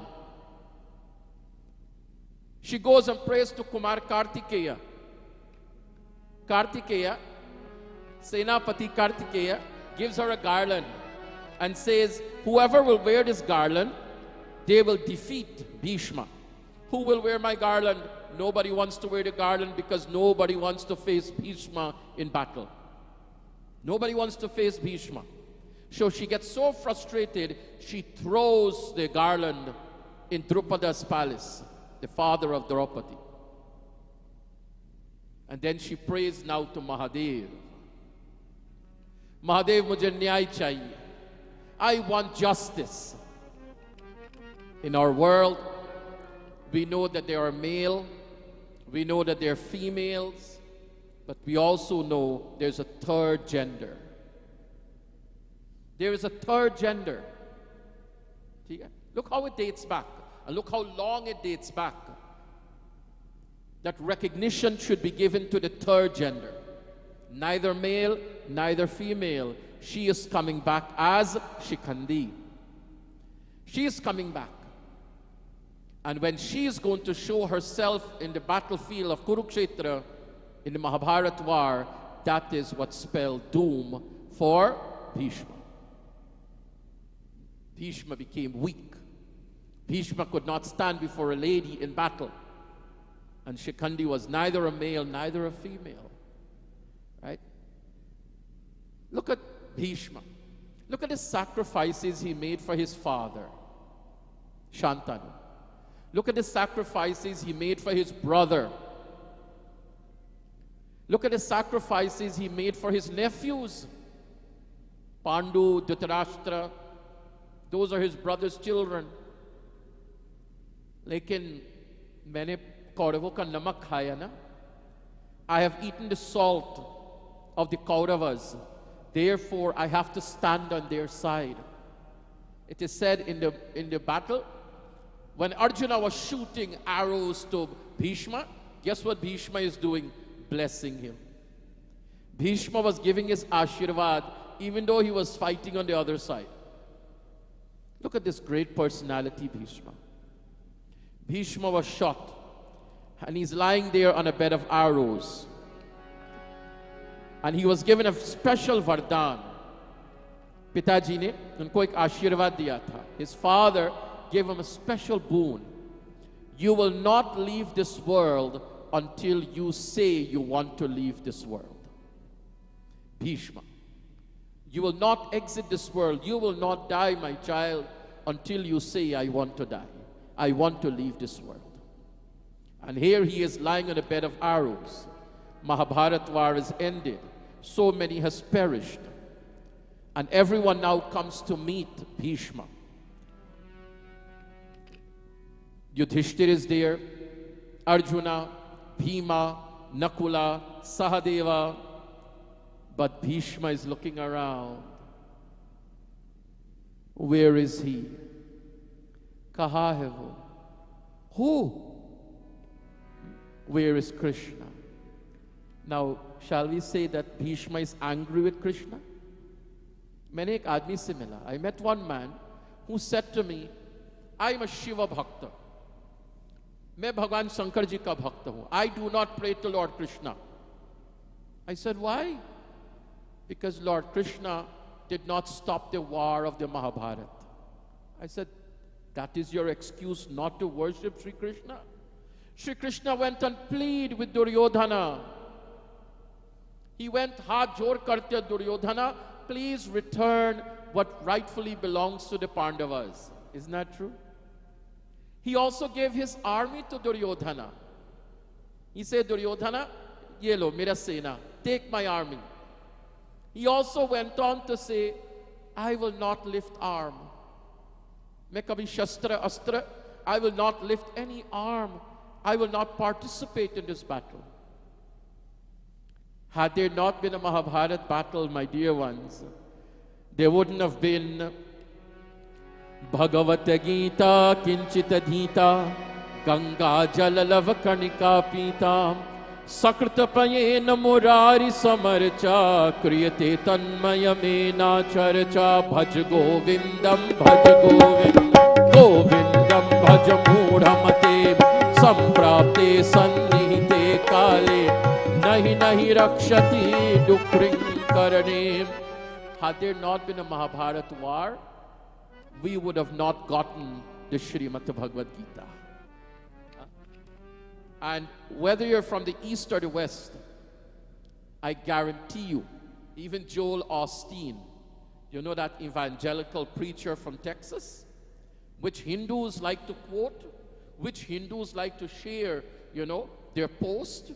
She goes and prays to Kumar Kartikeya. Kartikeya, Senapati Kartikeya, gives her a garland and says, whoever will wear this garland, they will defeat Bhishma. Who will wear my garland? Nobody wants to wear the garland because nobody wants to face Bhishma in battle. Nobody wants to face Bhishma. So she gets so frustrated, she throws the garland in Drupada's palace, the father of Draupadi. And then she prays now to Mahadev. Mahadev, mujhe nyay chahiye. I want justice. In our world, we know that there are male, we know that there are females, but we also know there's a third gender. There is a third gender. Look how it dates back, and look how long it dates back. That recognition should be given to the third gender. Neither male, neither female. She is coming back as Shikhandi. She is coming back. And when she is going to show herself in the battlefield of Kurukshetra, in the Mahabharata war, that is what spelled doom for Bhishma. Bhishma became weak. Bhishma could not stand before a lady in battle. And Shikhandi was neither a male, neither a female. Right? Look at Bhishma. Look at the sacrifices he made for his father, Shantanu. Look at the sacrifices he made for his brother. Look at the sacrifices he made for his nephews, Pandu, Dhritarashtra. Those are his brother's children. Lekin maine Kauravo ka namak khaya na. I have eaten the salt of the Kauravas. Therefore, I have to stand on their side. It is said in the battle, when Arjuna was shooting arrows to Bhishma, guess what Bhishma is doing? Blessing him. Bhishma was giving his Ashirvad even though he was fighting on the other side. Look at this great personality, Bhishma. Bhishma was shot and he's lying there on a bed of arrows. And he was given a special vardhan. Pitaji ne unko ek Ashirvad diya tha. His father gave him a special boon. You will not leave this world until you say you want to leave this world. Bhishma. You will not exit this world. You will not die, my child, until you say, I want to die. I want to leave this world. And here he is lying on a bed of arrows. Mahabharata war is ended. So many has perished. And everyone now comes to meet Bhishma. Yudhishthir is there, Arjuna, Bhima, Nakula, Sahadeva. But Bhishma is looking around. Where is he? Kaha hai wo? Who? Where is Krishna? Now, shall we say that Bhishma is angry with Krishna? Maine ek aadmi se mila. I met one man who said to me, I am a Shiva Bhakta. मैं भगवान शंकर जी का भक्त हूं. I do not pray to Lord Krishna. I said, why? Because Lord Krishna did not stop the war of the Mahabharata. I said, that is your excuse not to worship Sri Krishna? Sri Krishna went and pleaded with Duryodhana. He went, haath jod karte Duryodhana, please return what rightfully belongs to the Pandavas. Isn't that true? He also gave his army to Duryodhana. He said, Duryodhana, ye lo, mera sena, take my army. He also went on to say, I will not lift arm. Main kabhi shastra, astra, I will not lift any arm. I will not participate in this battle. Had there not been a Mahabharata battle, my dear ones, there wouldn't have been Bhagavad Gita Kinchita Dhita Ganga Jalalav Karnika Pita Sakrtapayena Murari Samarcha Kriyate Tanmayamena Charcha Bhaj Govindam Govindam Bhaj Mudhamate Samprapte Sannihite Kale Nahi Nahi Rakshati Dukring Karane. Had there not been a Mahabharata war, we would have not gotten the Shrimad Bhagwat Gita. And whether you're from the east or the west, I guarantee you, even Joel Osteen, you know that evangelical preacher from Texas, which Hindus like to quote, which Hindus like to share, their post.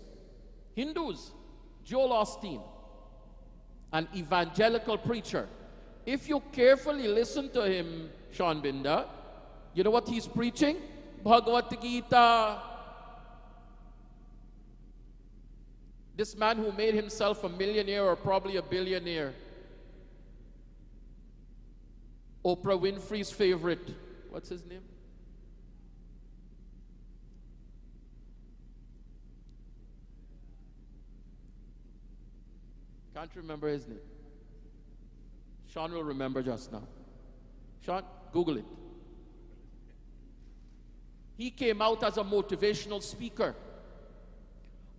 Hindus, Joel Osteen, an evangelical preacher. If you carefully listen to him, Sean Binder, you know what he's preaching? Bhagavad Gita. This man who made himself a millionaire or probably a billionaire. Oprah Winfrey's favorite. What's his name? Can't remember his name. Sean will remember just now. Sean, Google it. He came out as a motivational speaker.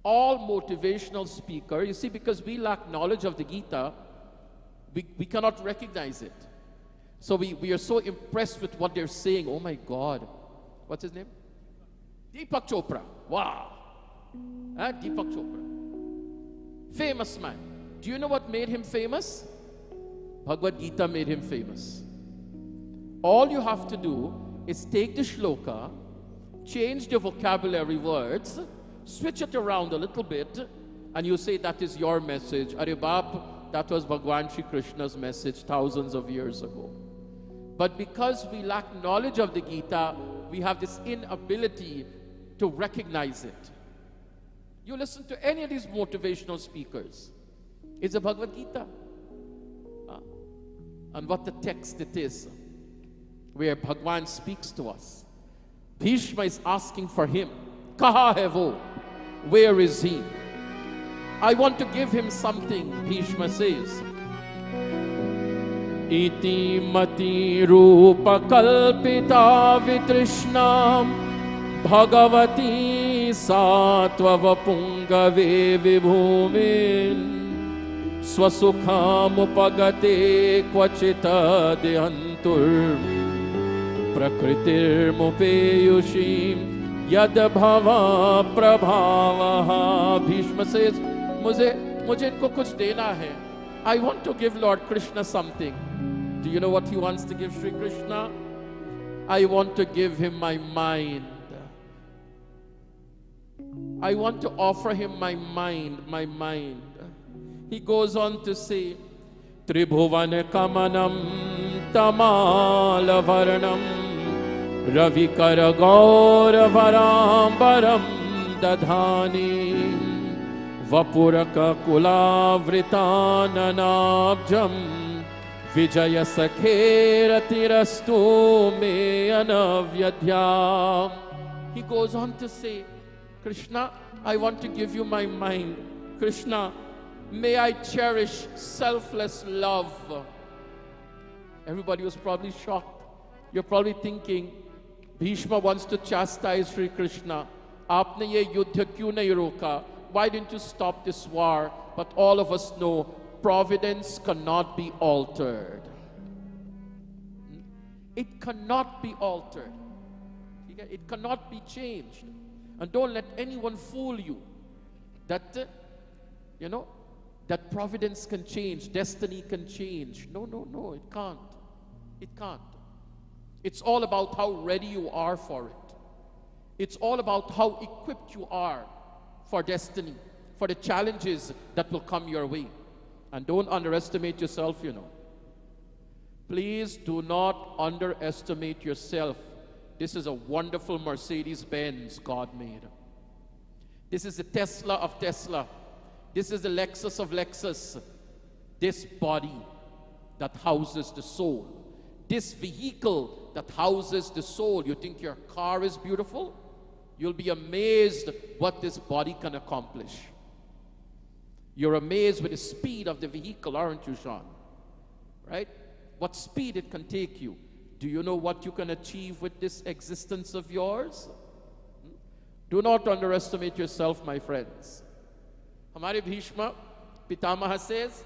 All motivational speakers, you see, because we lack knowledge of the Gita, we cannot recognize it. So we are so impressed with what they're saying. Oh my God. What's his name? Deepak Chopra. Wow. Deepak Chopra. Famous man. Do you know what made him famous? Bhagavad Gita made him famous. All you have to do is take the shloka, change the vocabulary words, switch it around a little bit, and you say that is your message. Arey Baap, that was Bhagwan Shri Krishna's message thousands of years ago. But because we lack knowledge of the Gita, we have this inability to recognize it. You listen to any of these motivational speakers, it's a Bhagavad Gita. And what the text it is, where Bhagwan speaks to us. Bhishma is asking for him. Kaha hai wo? Where is he? I want to give him something, Bhishma says. Iti mati rupa kalpita vitrishnam bhagavati satva vapungave vibhumin swasukham upagate kvachita dehantur prakritir mupeyushim yad bhava prabhavaha. Bhishma says, mujhe inko kuch dena hai. I want to give Lord Krishna something. Do you know what he wants to give Sri Krishna? I want to give him my mind. I want to offer him my mind, my mind. He goes on to say, Tribhuvan kamanam tamala varnam ravikara gaura varambaram dadhani vapuraka kulavritananabjam Vijaya sakhera tirastu me anavyadhyam. He goes on to say, Krishna, I want to give you my mind. Krishna, may I cherish selfless love. Everybody was probably shocked. You're probably thinking, Bhishma wants to chastise Sri Krishna. Aapne ye yuddha kyun nahi roka? Why didn't you stop this war? But all of us know providence cannot be altered. It cannot be altered. It cannot be changed. And don't let anyone fool you that, that providence can change, destiny can change. No, no, no, it can't. It can't. It's all about how ready you are for it. It's all about how equipped you are for destiny, for the challenges that will come your way. And don't underestimate yourself, Please do not underestimate yourself. This is a wonderful Mercedes-Benz God made. This is the Tesla of Tesla. This is the Lexus of Lexus. This body that houses the soul. This vehicle that houses the soul. You think your car is beautiful? You'll be amazed what this body can accomplish. You're amazed with the speed of the vehicle, aren't you, Sean? Right? What speed it can take you. Do you know what you can achieve with this existence of yours? Do not underestimate yourself, my friends. Hamare Bhishma, Pitamaha says,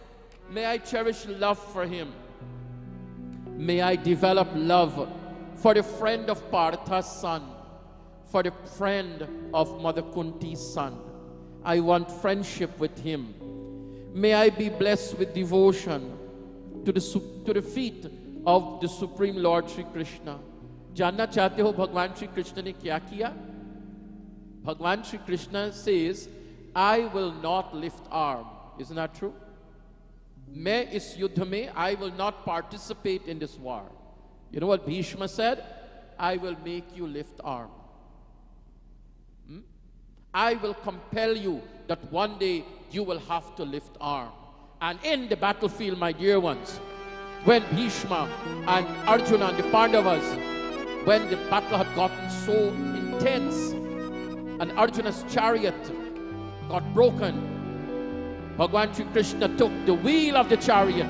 may I cherish love for him. May I develop love for the friend of Partha's son, for the friend of Mother Kunti's son. I want friendship with him. May I be blessed with devotion to the feet of the Supreme Lord Shri Krishna. Janna chahte ho Bhagwan Shri Krishna ne kya kiya? Bhagwan Shri Krishna says, I will not lift arm. Isn't that true? मैं इस युद्ध में, I will not participate in this war. You know what Bhishma said? I will make you lift arm. I will compel you that one day you will have to lift arm. And in the battlefield, my dear ones, when Bhishma and Arjuna and the Pandavas, when the battle had gotten so intense and Arjuna's chariot got broken, Bhagwan Shri Krishna took the wheel of the chariot.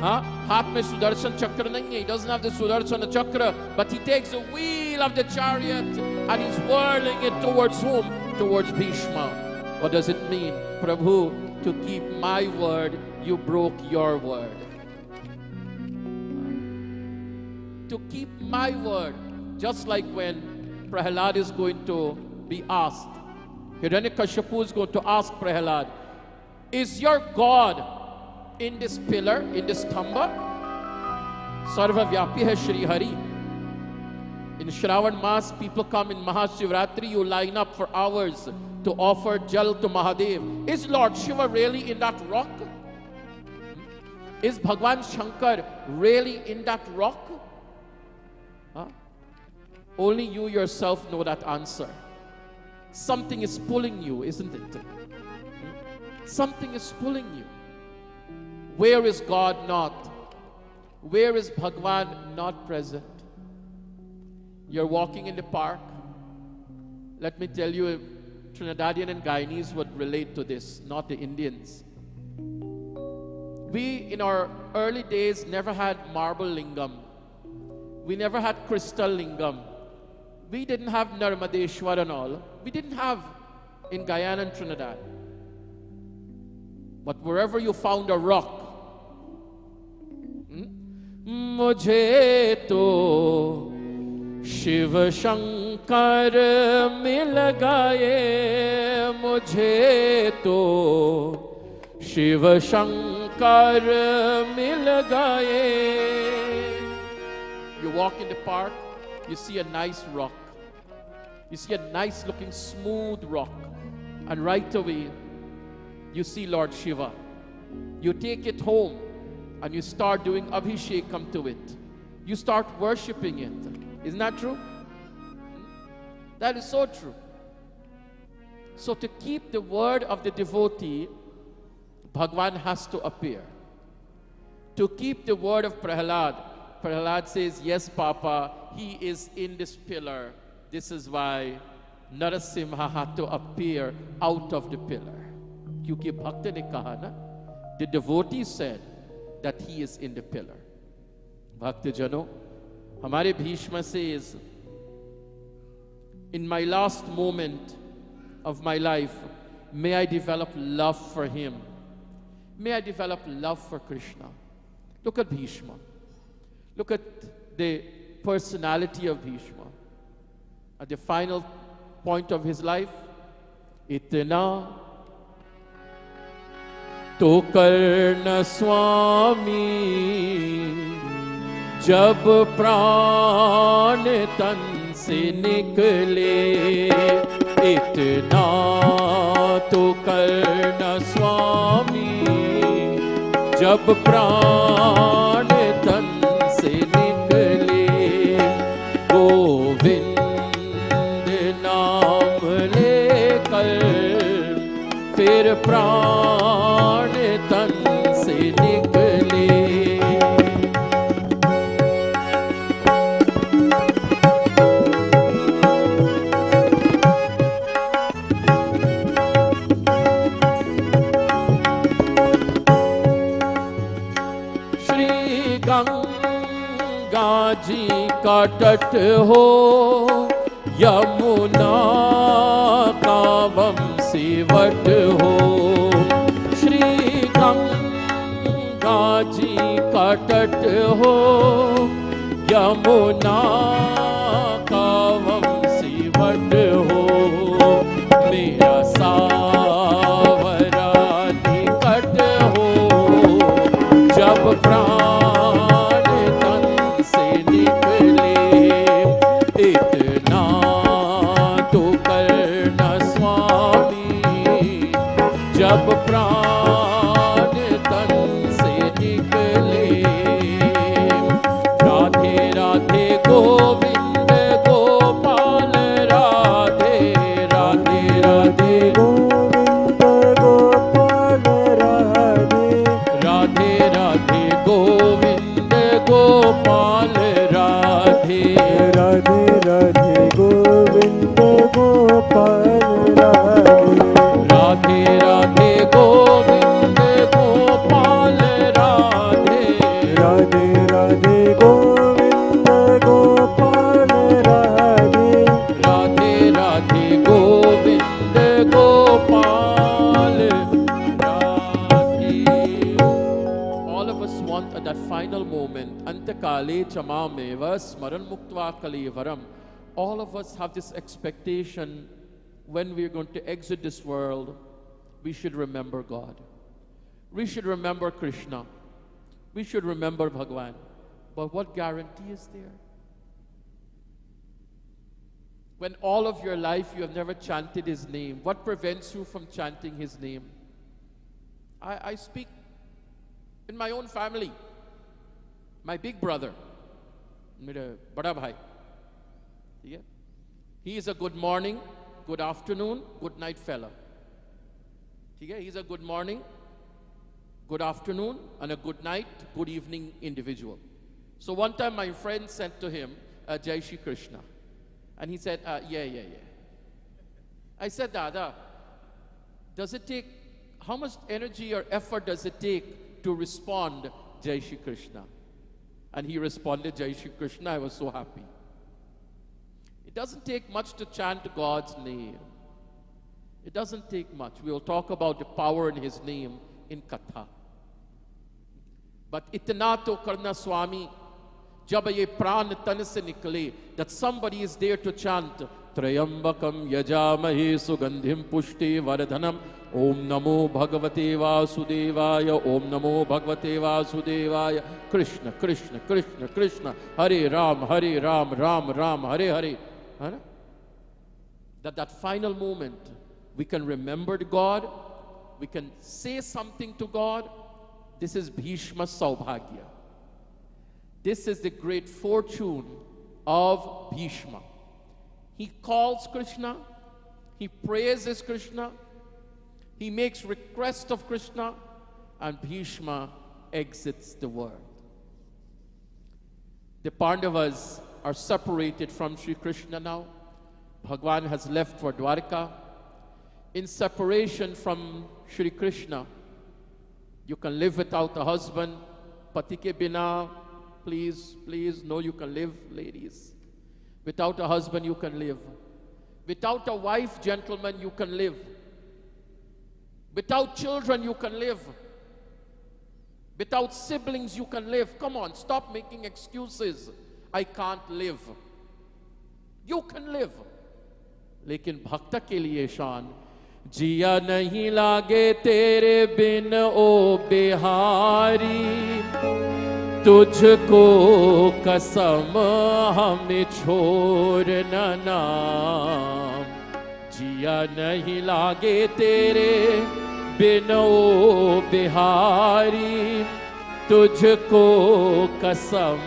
Hath mein Sudarshan Chakra nahi hai. He doesn't have the Sudarshan Chakra, but he takes the wheel of the chariot and he's whirling it towards whom? Towards Bhishma. What does it mean? Prabhu, to keep my word, you broke your word. To keep my word. Just like when Prahlad is going to be asked. Hiranyakashipu is going to ask Prahlad, is your God in this pillar, in this stamba? Sarva Vyapi hai Shri Hari. In Shravan Mas, people come in Mahashivratri, you line up for hours to offer jal to Mahadev. Is Lord Shiva really in that rock? Is Bhagwan Shankar really in that rock? Only you yourself know that answer. Something is pulling you, isn't it? Something is pulling you. Where is God not? Where is Bhagwan not present? You're walking in the park. Let me tell you, Trinidadian and Guyanese would relate to this, not the Indians. We, in our early days, never had marble lingam. We never had crystal lingam. We didn't have Narmadeshwar and all. We didn't have in Guyana and Trinidad. But wherever you found a rock, Mujhe to Shiv Shankar mil gaye, Mujhe to Shiv Shankar mil gaye. You walk in the park, you see a nice rock. You see a nice looking smooth rock. And right away, you see Lord Shiva. You take it home and you start doing abhishekam to it. You start worshipping it. Isn't that true? That is so true. So to keep the word of the devotee, Bhagwan has to appear. To keep the word of Prahlad, Prahlad says, yes, Papa, he is in this pillar. This is why Narasimha had to appear out of the pillar. Kyunki Bhakta ne kaha na, the devotee said that he is in the pillar. Bhakta Jano, Hamare Bhishma says, in my last moment of my life, may I develop love for him. May I develop love for Krishna. Look at Bhishma. Look at the personality of Bhishma. At the final point of his life, Itna to karna swami jab pran tan se nikle. Itna to karna swami jab pran tan se nikle. Govind फिर प्राण तन से निकले. श्री गंगा जी का तट हो, यमुना का वंशीवट हो. श्री गंगा जी का तट हो, यमुना का वंशीवट हो. मेरा सावरा निकट हो, जब प्राण तन से निकले. इतना तो करना स्वामी Gopal Radhe Radhe Radhe Govind Gopal Radhe Radhe Radhe Govind Gopal Radhe Radhe Radhe Govind Gopal Radhe Radhe Radhe Govind Gopal Radhe. All of us want at that final moment, antakale chamameva smaran muktva kalevaram. All of us have this expectation when we are going to exit this world, we should remember God. We should remember Krishna. We should remember Bhagwan. But what guarantee is there? When all of your life you have never chanted His name, what prevents you from chanting His name? I speak in my own family. My big brother, मेरा बड़ा भाई, ठीक है? He is a good morning, good afternoon, good night fella. ठीक है? He's a good morning, good afternoon, and a good night, good evening individual. So one time my friend said to him, Jai Shri Krishna. And he said, yeah. I said, Dada, does it take, how much energy or effort does it take to respond Jai Shri Krishna? And he responded Jai Shri Krishna. I was so happy. It doesn't take much to chant God's name. It doesn't take much. We'll talk about the power in His name in Katha. But itna to karna Swami, jab ye pran tan se nikle, that somebody is there to chant Trayambakam yajamahe sugandhim pushte vardhanam Om Namo Bhagavate Vasudevaya Om Namo Bhagavate Vasudevaya Krishna Krishna Krishna Krishna Hare Ram Ram Ram Hare Hare. That final moment we can remember God, we can say something to God. This is Bhishma Saubhagya. This is the great fortune of Bhishma. He calls Krishna, he praises Krishna, he makes request of Krishna, and Bhishma exits the world. The Pandavas are separated from Sri Krishna now. Bhagwan has left for Dwarka. In separation from Sri Krishna, you can live without a husband. Pati ke bina, please, no, you can live, ladies. Without a husband, you can live. Without a wife, gentlemen, you can live. Without children, you can live. Without siblings, you can live. Come on, stop making excuses. I can't live. You can live. लेकिन भक्त के लिए शान जिया नहीं लागे तेरे बिन ओ बिहारी तुझको कसम हमें छोड़ना नाम जिया नहीं लागे तेरे बिन ओ बिहारी तुझको कसम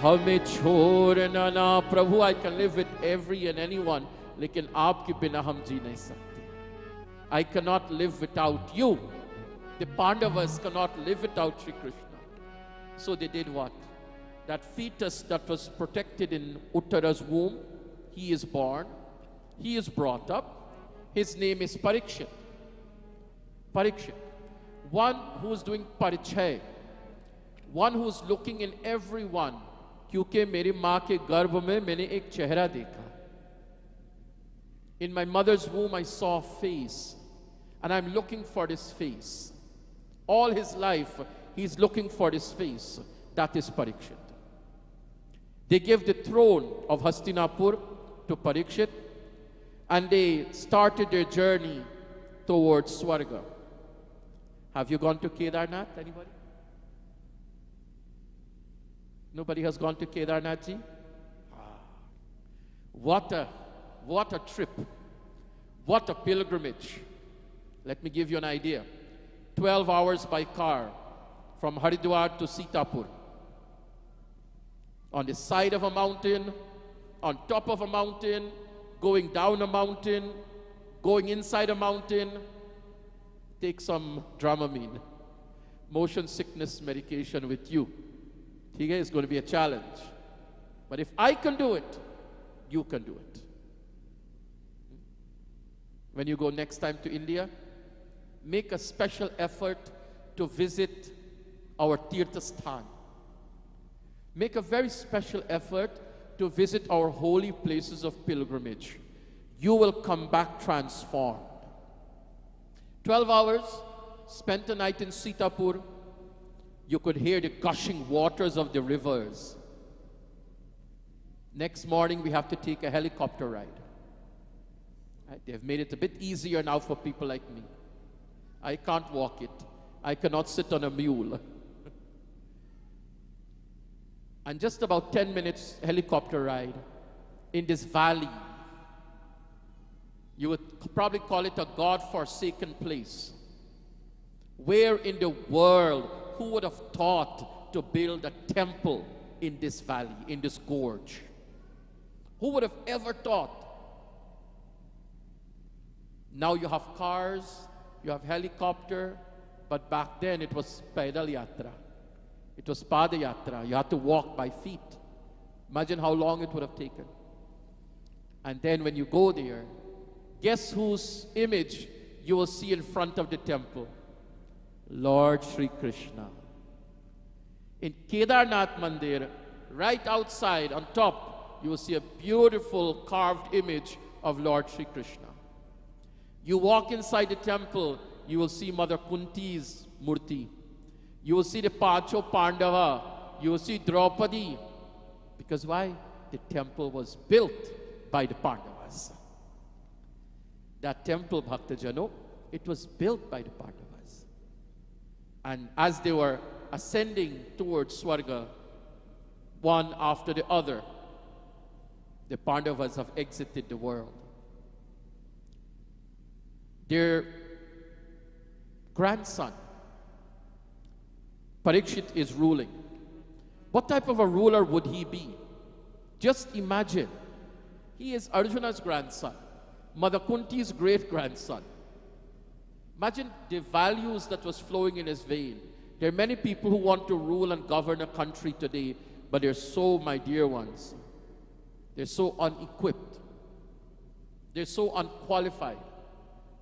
हमें छोड़ना ना. प्रभु, I can live with every and anyone, लेकिन आपके बिना हम जी नहीं सकते. I cannot live without you. The Pandavas cannot live without Sri Krishna. So they did what? That fetus that was protected in Uttara's womb, he is born, he is brought up. His name is Parikshit. Parikshit. One who is doing parichay. One who is looking in everyone. क्योंकि मेरी माँ के गर्भ में मैंने एक चेहरा देखा. In my mother's womb, I saw a face, and I'm looking for this face. All his life, he's looking for this face. That is Parikshit. They give the throne of Hastinapur to Parikshit, and they started their journey towards Swarga. Have you gone to Kedarnath? Anybody? Nobody has gone to Kedarnath ji? What a trip. What a pilgrimage. Let me give you an idea. 12 hours by car from Haridwar to Sitapur. On the side of a mountain, on top of a mountain, going down a mountain, going inside a mountain. Take some Dramamine, motion sickness medication with you. It's going to be a challenge. But if I can do it, you can do it. When you go next time to India, make a special effort to visit our Tirtha Sthan. Make a very special effort to visit our holy places of pilgrimage. You will come back transformed. 12 hours, spent a night in Sitapur. You could hear the gushing waters of the rivers. Next morning, we have to take a helicopter ride. Right? They've made it a bit easier now for people like me. I can't walk it. I cannot sit on a mule. And just about 10 minutes helicopter ride in this valley. You would probably call it a God-forsaken place. Where in the world, who would have thought to build a temple in this valley, in this gorge? Who would have ever thought? Now you have cars, you have helicopter, but back then it was Paidal Yatra. It was Pada Yatra. You had to walk by feet. Imagine how long it would have taken. And then when you go there, guess whose image you will see in front of the temple? Lord Sri Krishna. In Kedarnath Mandir, right outside on top, you will see a beautiful carved image of Lord Sri Krishna. You walk inside the temple, you will see Mother Kunti's murti. You will see the Pancho Pandava. You will see Draupadi. Because why? The temple was built by the Pandavas. That temple, Bhaktajano, it was built by the Pandavas. And as they were ascending towards Swarga, one after the other, the Pandavas have exited the world. Their grandson, Parikshit, is ruling. What type of a ruler would he be? Just imagine. He is Arjuna's grandson, Mother Kunti's great-grandson. Imagine the values that was flowing in his vein. There are many people who want to rule and govern a country today, but they're so, my dear ones, they're so unequipped. They're so unqualified.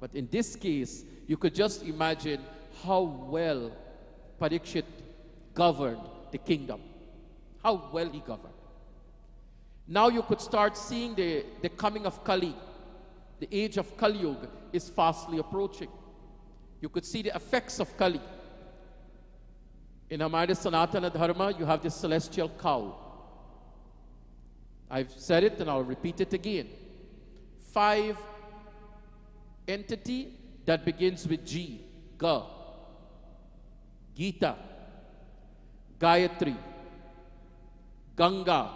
But in this case, you could just imagine how well Parikshit governed the kingdom. How well he governed. Now you could start seeing the coming of Kali. The age of Kalyug is fastly approaching. You could see the effects of Kali. In Amara Sanatana Dharma, you have the celestial cow. I've said it and I'll repeat it again. 5 entity that begins with G, Ga, Gita, Gayatri, Ganga,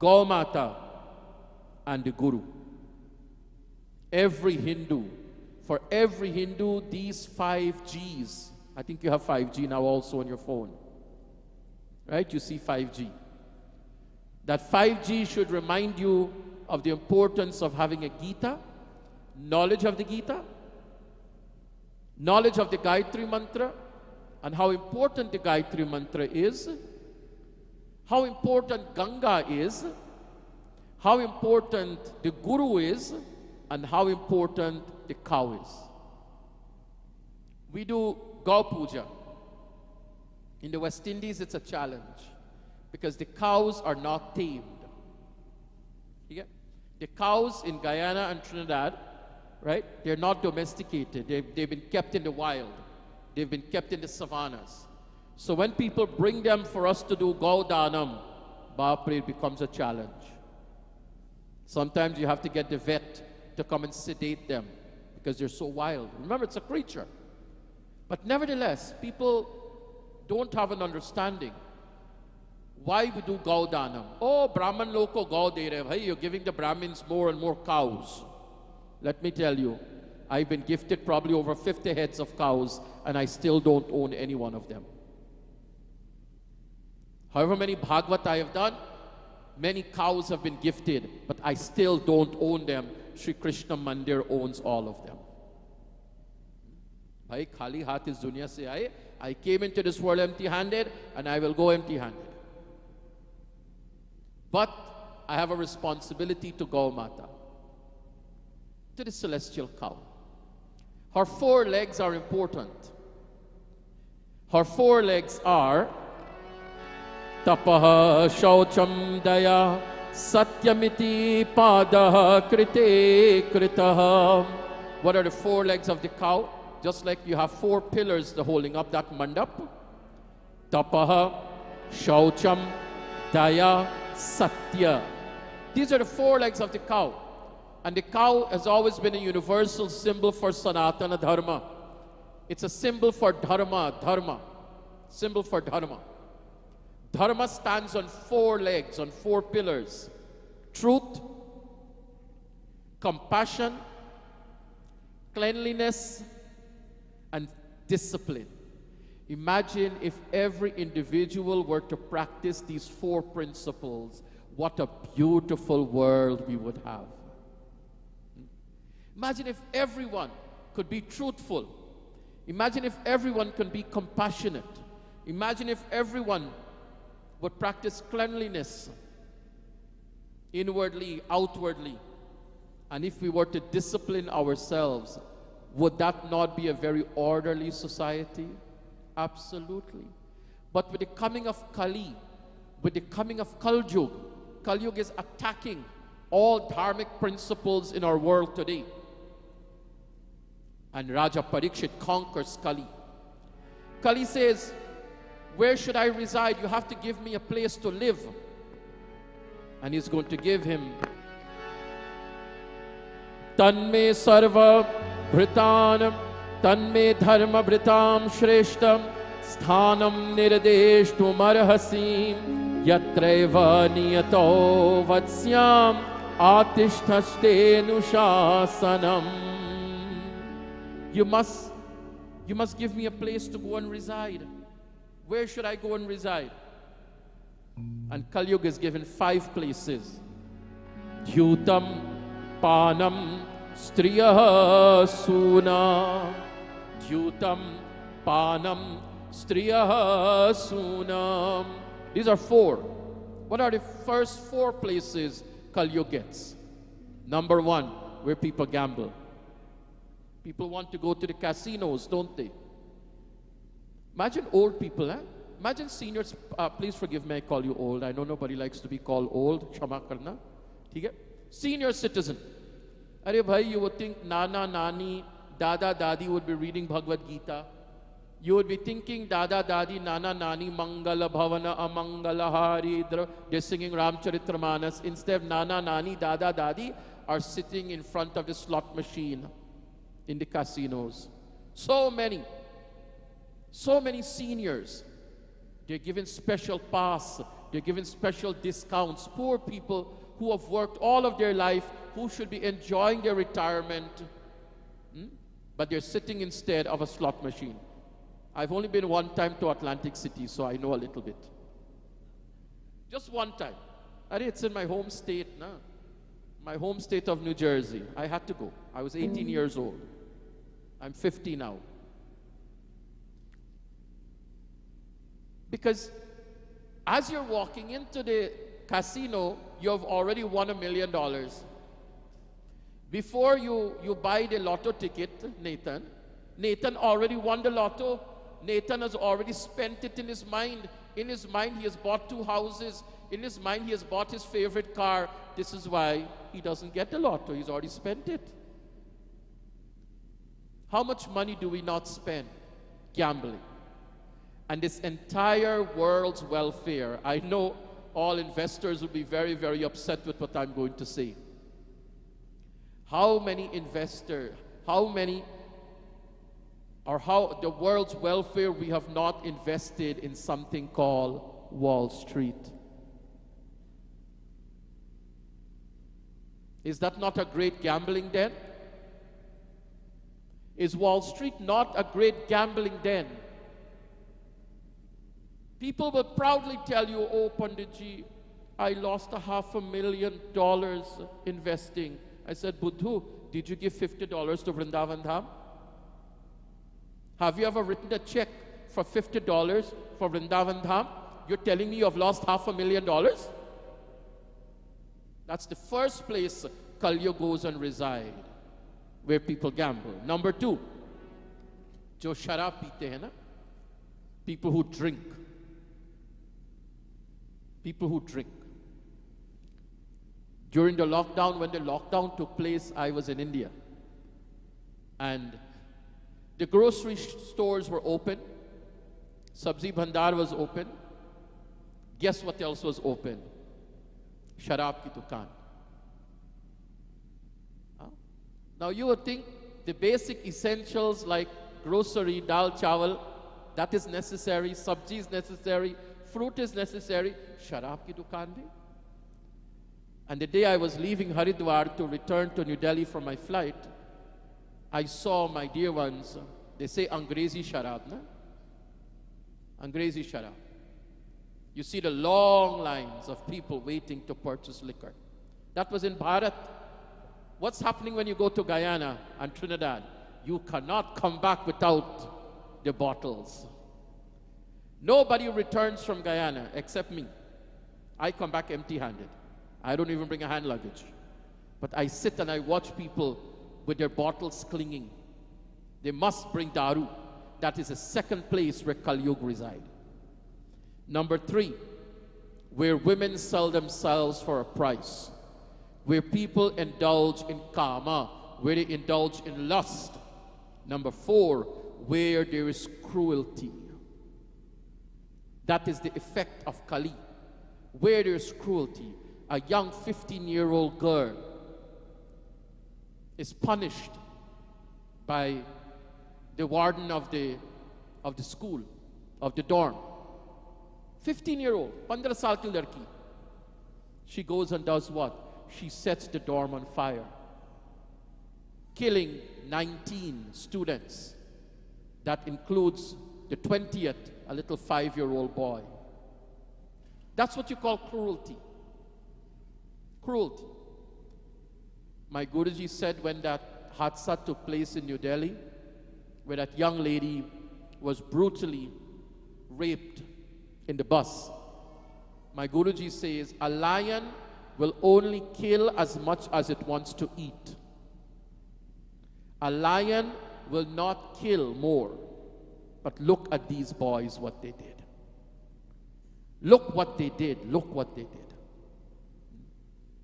Gaumata, and the Guru. For every Hindu, these 5 Gs, I think you have 5G now also on your phone, right? You see 5G. That 5G should remind you of the importance of having a Gita, knowledge of the Gita, knowledge of the Gayatri Mantra, and how important the Gayatri Mantra is, how important Ganga is, how important the Guru is, and how important the cow is. We do Gau Puja. In the West Indies, it's a challenge because the cows are not tamed. The cows in Guyana and Trinidad, right? They're not domesticated. They've been kept in the wild. They've been kept in the savannas. So when people bring them for us to do Gaudanam, Bapre, it becomes a challenge. Sometimes you have to get the vet to come and sedate them because they're so wild. Remember, it's a creature. But nevertheless, people don't have an understanding why we do Gaudanam. Oh, Brahman loko Gau de rahe. Hey, you're giving the Brahmins more and more cows. Let me tell you, I've been gifted probably over 50 heads of cows, and I still don't own any one of them. However many Bhagavad I have done, many cows have been gifted, but I still don't own them. Sri Krishna Mandir owns all of them. भाई खाली हाथ इस दुनिया से आए I came into this world empty-handed, and I will go empty-handed. But I have a responsibility to Gaumata, to the celestial cow. Her 4 legs are important. Her 4 legs are Tapaha Shaucham Daya Satyamiti Padaha Krite Kritaha. What are the 4 legs of the cow? Just like you have 4 pillars holding up that mandap. Tapaha, Shaucham, Daya, Satya. These are the 4 legs of the cow. And the cow has always been a universal symbol for Sanatana Dharma. It's a symbol for Dharma. Symbol for Dharma. Dharma stands on 4 legs, on 4 pillars. Truth, compassion, cleanliness, and discipline. Imagine if every individual were to practice these 4 principles, what a beautiful world we would have. Imagine if everyone could be truthful. Imagine if everyone could be compassionate. Imagine if everyone would practice cleanliness, inwardly, outwardly. And if we were to discipline ourselves, would that not be a very orderly society? Absolutely. But with the coming of Kali, with the coming of Kalyug, Kalyug is attacking all dharmic principles in our world today. And Raja Parikshit conquers Kali. Kali says, where should I reside? You have to give me a place to live. And he's going to give him Tanme Sarva Bhritanam Tanme Dharma Bhritam Shreshtam Sthanam Nirdeshtu Marhasim Yatreva Niyato Vatsyam Atishthashte Nushasanam. You must give me a place to go and reside. Where should I go and reside? And Kalyug is given 5 places. Dhyutam Panam Striyaha Suna. Dhyutam Panam Striyaha Suna. These are 4. What are the first 4 places Kalyug gets? Number 1, where people gamble. People want to go to the casinos, don't they? Imagine old people, eh? Imagine seniors. Please forgive me, I call you old. I know nobody likes to be called old. Kshama karna. Okay? Senior citizen. Arey bhai, you would think Nana, Nani, Dada, Dadi would be reading Bhagavad Gita. You would be thinking Dada, Dadi, Nana, Nani, Mangala, Bhavana, Amangala, Haridra. They're singing Ramcharitramanas. Instead, Nana, Nani, Dada, Dadi are sitting in front of the slot machine in the casinos. So many seniors. They're given special pass. They're given special discounts. Poor people who have worked all of their life, who should be enjoying their retirement, but they're sitting instead of a slot machine. I've only been one time to Atlantic City, so I know a little bit. Just one time. It's in my home state, na? My home state of New Jersey. I had to go. I was 18 years old. I'm 50 now. Because as you're walking into the casino, you have already won $1 million. Before you buy the lotto ticket, Nathan already won the lotto. Nathan has already spent it in his mind. In his mind, he has bought 2 houses. In his mind, he has bought his favorite car. This is why he doesn't get the lotto. He's already spent it. How much money do we not spend gambling? And this entire world's welfare. I know all investors will be very, very upset with what I'm going to say. How many investors, how the world's welfare we have not invested in something called Wall Street? Is that not a great gambling den? Is Wall Street not a great gambling den? People will proudly tell you, oh, Panditji, I lost $500,000 investing. I said, Buddhu, did you give $50 to Vrindavan Dham? Have you ever written a check for $50 for Vrindavan Dham, you're telling me you've lost $500,000? That's the first place Kalyug goes and reside, where people gamble. Number two, jo sharab peete hai na, people who drink. People who drink. During the lockdown, when the lockdown took place, I was in India. And the grocery stores were open. Sabzi Bhandar was open. Guess what else was open? Sharab ki dukaan. Now you would think the basic essentials like grocery, dal, chawal, that is necessary, sabji is necessary, fruit is necessary, sharab ki dukaan bhi. And the day I was leaving Haridwar to return to New Delhi for my flight, I saw, my dear ones, they say Angrezi sharab, na? Angrezi sharab. You see the long lines of people waiting to purchase liquor. That was in Bharat. What's happening when you go to Guyana and Trinidad? You cannot come back without the bottles. Nobody returns from Guyana except me. I come back empty-handed. I don't even bring a hand luggage. But I sit and I watch people with their bottles clinging. They must bring daru. That is the second place where Kalyug reside. Number three, where women sell themselves for a price. Where people indulge in kama, where they indulge in lust. Number four, where there is cruelty. That is the effect of Kali. Where there is cruelty, a young 15-year-old girl is punished by the warden of the school, of the dorm. 15-year-old, 15 saal ki ladki. She goes and does what? She sets the dorm on fire, killing 19 students. That includes the 20th, a little 5-year-old boy. That's what you call cruelty. Cruelty. My Guruji said when that hadsa took place in New Delhi, where that young lady was brutally raped in the bus, my Guruji says, a lion will only kill as much as it wants to eat. A lion will not kill more. But look at these boys, what they did. Look what they did. Look what they did.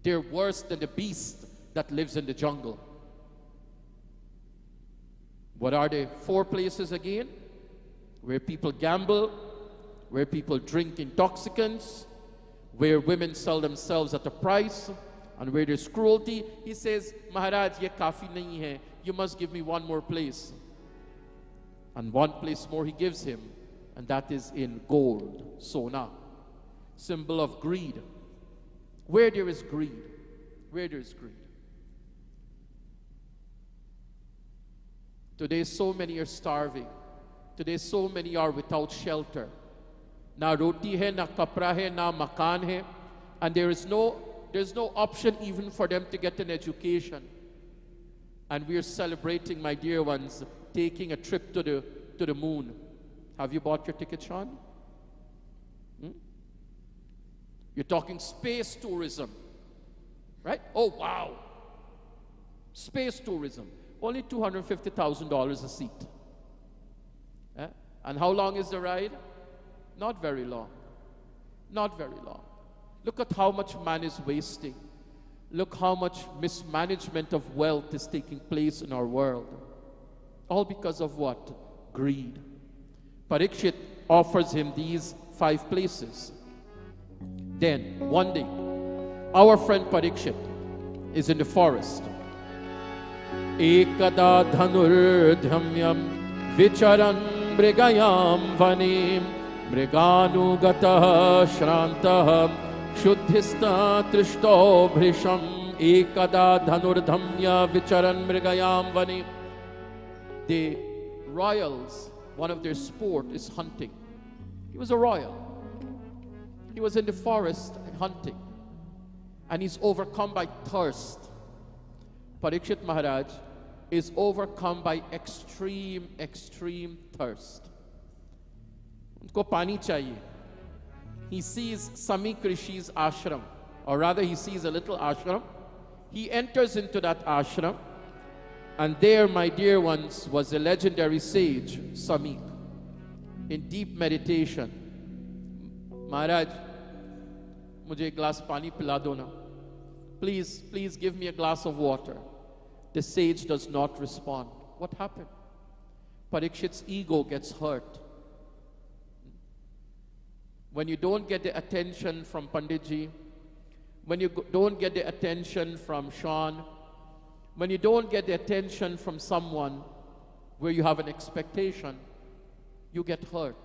They're worse than the beast that lives in the jungle. What are the four places again? Where people gamble, where people drink intoxicants, where women sell themselves at a price, and where there's cruelty. He says, Maharaj, ye kafi nahi hai. You must give me one more place. And one place more he gives him, and that is in gold, sona, symbol of greed. Where there is greed, where there is greed. Today so many are starving. Today so many are without shelter. Na roti hai, na kapra hai, na makan hai, and there's no option even for them to get an education. And we are celebrating, my dear ones, taking a trip to the moon. Have you bought your ticket, Sean? You're talking space tourism, right? Oh, wow. Space tourism. Only $250,000 a seat. And how long is the ride? Not very long. Not very long. Look at how much man is wasting. Look how much mismanagement of wealth is taking place in our world. All because of what? Greed. Parikshit offers him these 5 places. Then, one day, our friend Parikshit is in the forest. Ekada dhanurdhamyam vicharan mrigayam vanim mriganugataha shrantah shuddhista trishto bhrisham ekada dhanurdhamya vicharan mrigayam vanim. The royals, one of their sport is hunting. He was a royal. He was in the forest hunting. And he's overcome by thirst. Parikshit Maharaj is overcome by extreme, extreme thirst. उनको पानी चाहिए. He sees Sami Krishi's ashram, or rather he sees a little ashram. He enters into that ashram, and there, my dear ones, was a legendary sage, Samik, in deep meditation. Maharaj, mujhe ek glass pani pila do na. Please, please give me a glass of water. The sage does not respond. What happened? Parikshit's ego gets hurt. When you don't get the attention from Panditji, when you don't get the attention from Sean, when you don't get the attention from someone where you have an expectation, you get hurt.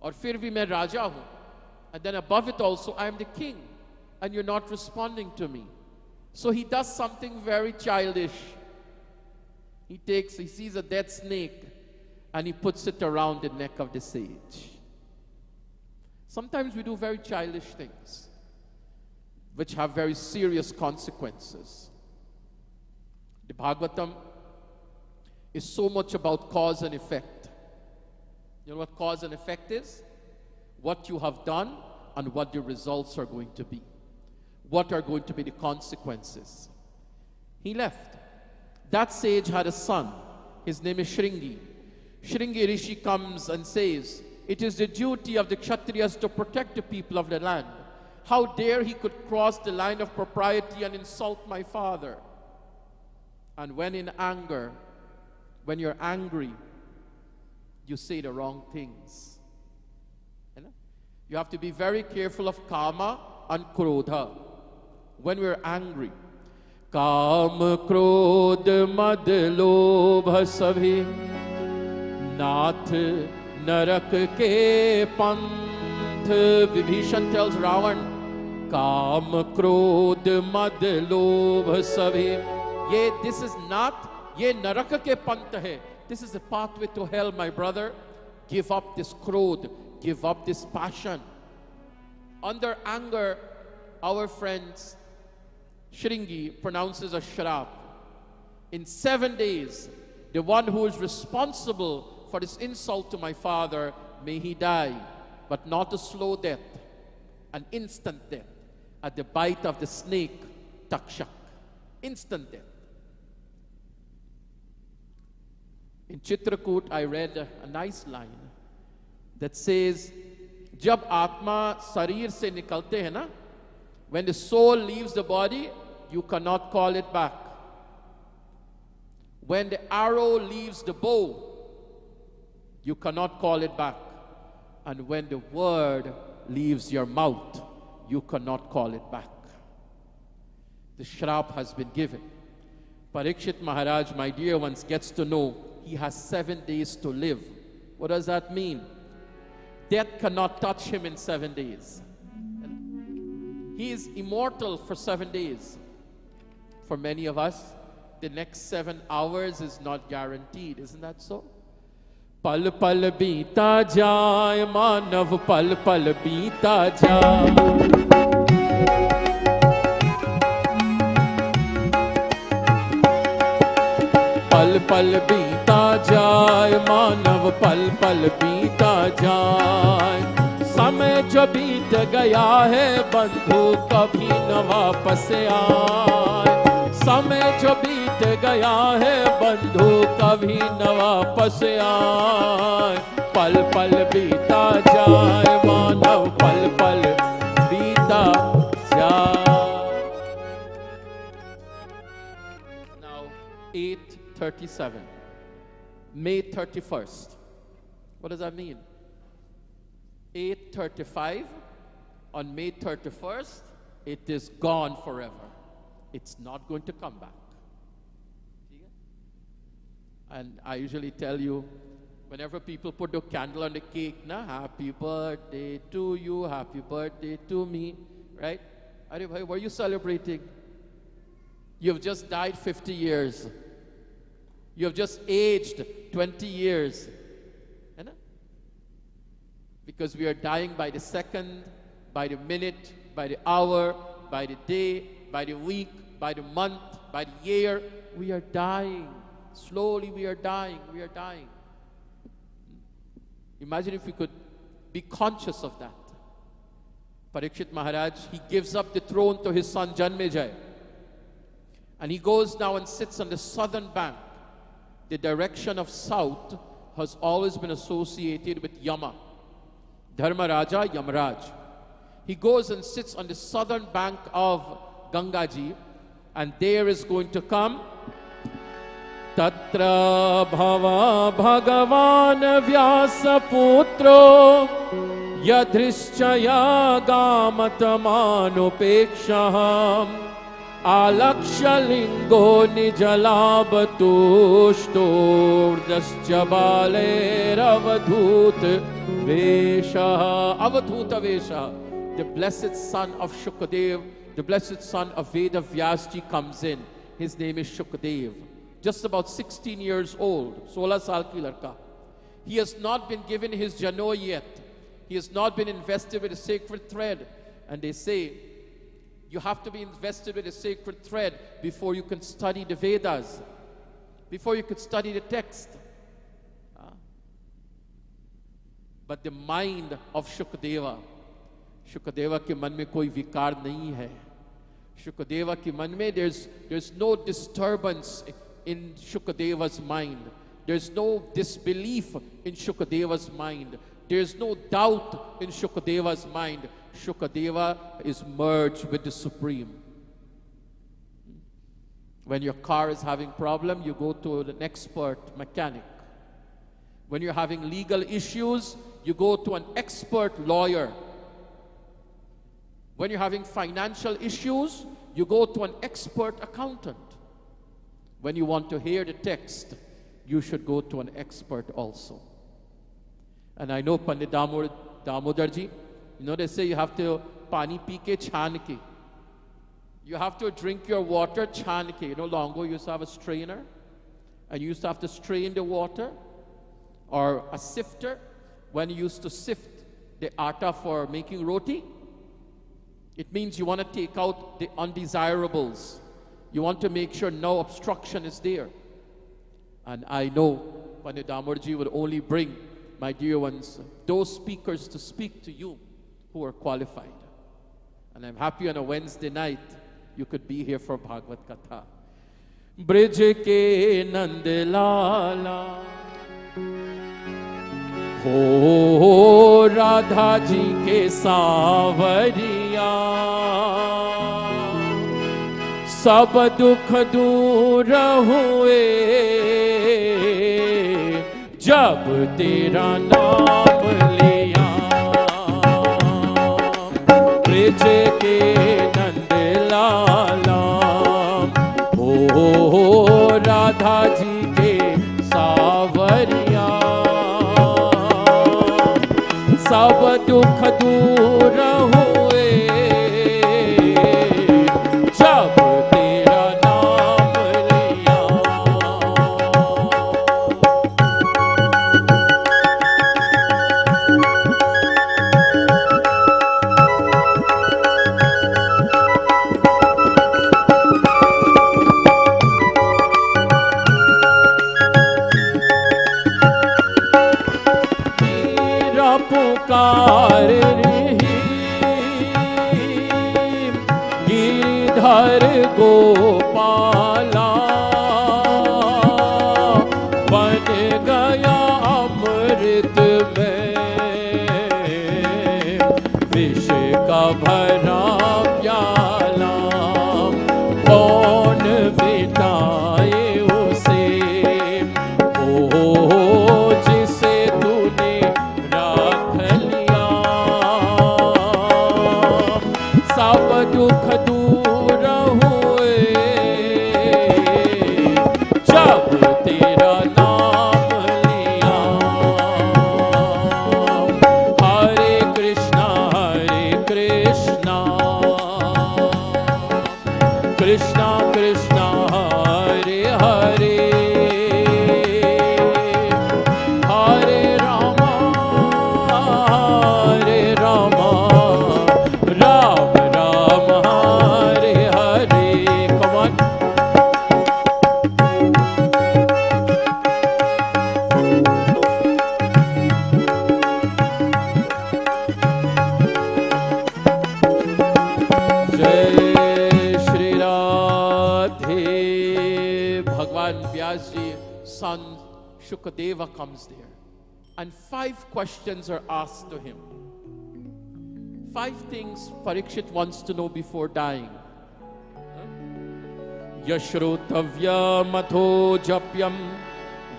Or fir bhi main raja hu, and then above it also I am the king, and you're not responding to me. So he does something very childish. He sees a dead snake and he puts it around the neck of the sage. Sometimes we do very childish things which have very serious consequences. The Bhagavatam is so much about cause and effect. You know what cause and effect is? What you have done and what the results are going to be. What are going to be the consequences? He left. That sage had a son. His name is Shringi. Shringi Rishi comes and says, it is the duty of the Kshatriyas to protect the people of the land. How dare he could cross the line of propriety and insult my father? And when in anger, when you're angry, you say the wrong things. You know? You have to be very careful of kama and krodha. When we're angry, काम क्रोध मद लोभ सभी नाथ नरक के पंथ. Vibhishan tells Ravan, काम क्रोध मद लोभ सभी, this is not, ये नरक के पंथ है. This is the pathway to hell, my brother. Give up this krodh, give up this passion. Under anger, our friends Shringi pronounces a shrap. In 7 days, the one who is responsible for this insult to my father, may he die, but not a slow death, an instant death, at the bite of the snake, takshak. Instant death. In Chitrakoot, I read a nice line that says, Jab Atma Sarir se nikalte hai na, when the soul leaves the body, you cannot call it back. When the arrow leaves the bow, you cannot call it back. And when the word leaves your mouth, you cannot call it back. The shrap has been given. Parikshit Maharaj, my dear ones, gets to know he has 7 days to live. What does that mean? Death cannot touch him in 7 days. He is immortal for 7 days. For many of us, the next 7 hours is not guaranteed. Isn't that so? Pal pal beeta jaay, manav pal pal beeta jaay. Pal pal beeta jaay, manav pal pal beeta jaay. समय जो बीत गया है बंधु कभी न वापस आए. समय जो बीत गया है बंधु कभी न वापस आए. पल पल बीता जाए मानव पल पल बीता जाए. Now 8:37, May 31st. What does that mean? 8:35, on May 31st, it is gone forever. It's not going to come back. And I usually tell you, whenever people put the candle on the cake, na, happy birthday to you, happy birthday to me, right? What are you celebrating? You've just died 50 years. You've just aged 20 years. Because we are dying by the second, by the minute, by the hour, by the day, by the week, by the month, by the year. We are dying. Slowly we are dying. We are dying. Imagine if we could Be conscious of that. Parikshit Maharaj, he gives up the throne to his son Janmejaya. And he goes now and sits on the southern bank. The direction of south has always been associated with Yama. Dharmaraja, Yamaraj. He goes and sits on the southern bank of Gangaji, and there is going to come Tatra Bhava Bhagavan Vyasa Putro Yadrischaya Gamatamanupekshaham Alakshalingo Nijalabatushtourdascha Avadhut Vesha. Avadhuta Vesha. The blessed son of Shukadev, the blessed son of Veda Vyasji comes in. His name is Shukadev. Just about 16 years old. 16 saal ki ladka. He has not been given his jano yet. He has not been invested with a sacred thread. And they say, you have to be invested with a sacred thread before you can study the Vedas, before you can study the text. But the mind of Shukadeva के मन में कोई विकार नहीं है. Shukadeva के मन में there's no disturbance in Shukadeva's mind. There's no disbelief in Shukadeva's mind. There's no doubt in Shukadeva's mind. Shukadeva is merged with the Supreme. When your car is having problem, you go to an expert mechanic. When you're having legal issues, you go to an expert lawyer. When you're having financial issues, you go to an expert accountant. When you want to hear the text, you should go to an expert also. And I know Pandit Damodarji, they say you have to pani pi ke chhan ke. You have to drink your water chhan ke. Long ago you used to have a strainer, and you used to have to strain the water, or a sifter, when you used to sift the atta for making roti. It means you want to take out the undesirables. You want to make sure no obstruction is there. And I know Pandit Damodarji would only bring, my dear ones, those speakers to speak to you who are qualified. And I'm happy on a Wednesday night you could be here for Bhagwat Katha. Brij ke Nand Lala हो राधा जी के सांवरिया सब दुख दूर हुए जब तेरा नाम लिया ब्रिज के नंद लाला हो राधा जी के सांवरिया सब दुख दूर हुए जब तेरा नाम लिया. पुकार रही गिरधर गोपाला बन गया अमृत में विष का भरा प्याला कौन बिताए उसे ओ जिसे तूने सब दुख दूर हुए जब तेरा नाम लिया. हरे Krishna Krishna Krishna Hare Hare Hare Rama Ram Ram Hare Hare. Come on. Jai Shri Radhe. Bhagwan Vyasji, son Shukadeva comes there. And 5 questions are asked to him. 5 things Parikshit wants to know before dying. Yashrutavyam matho japyam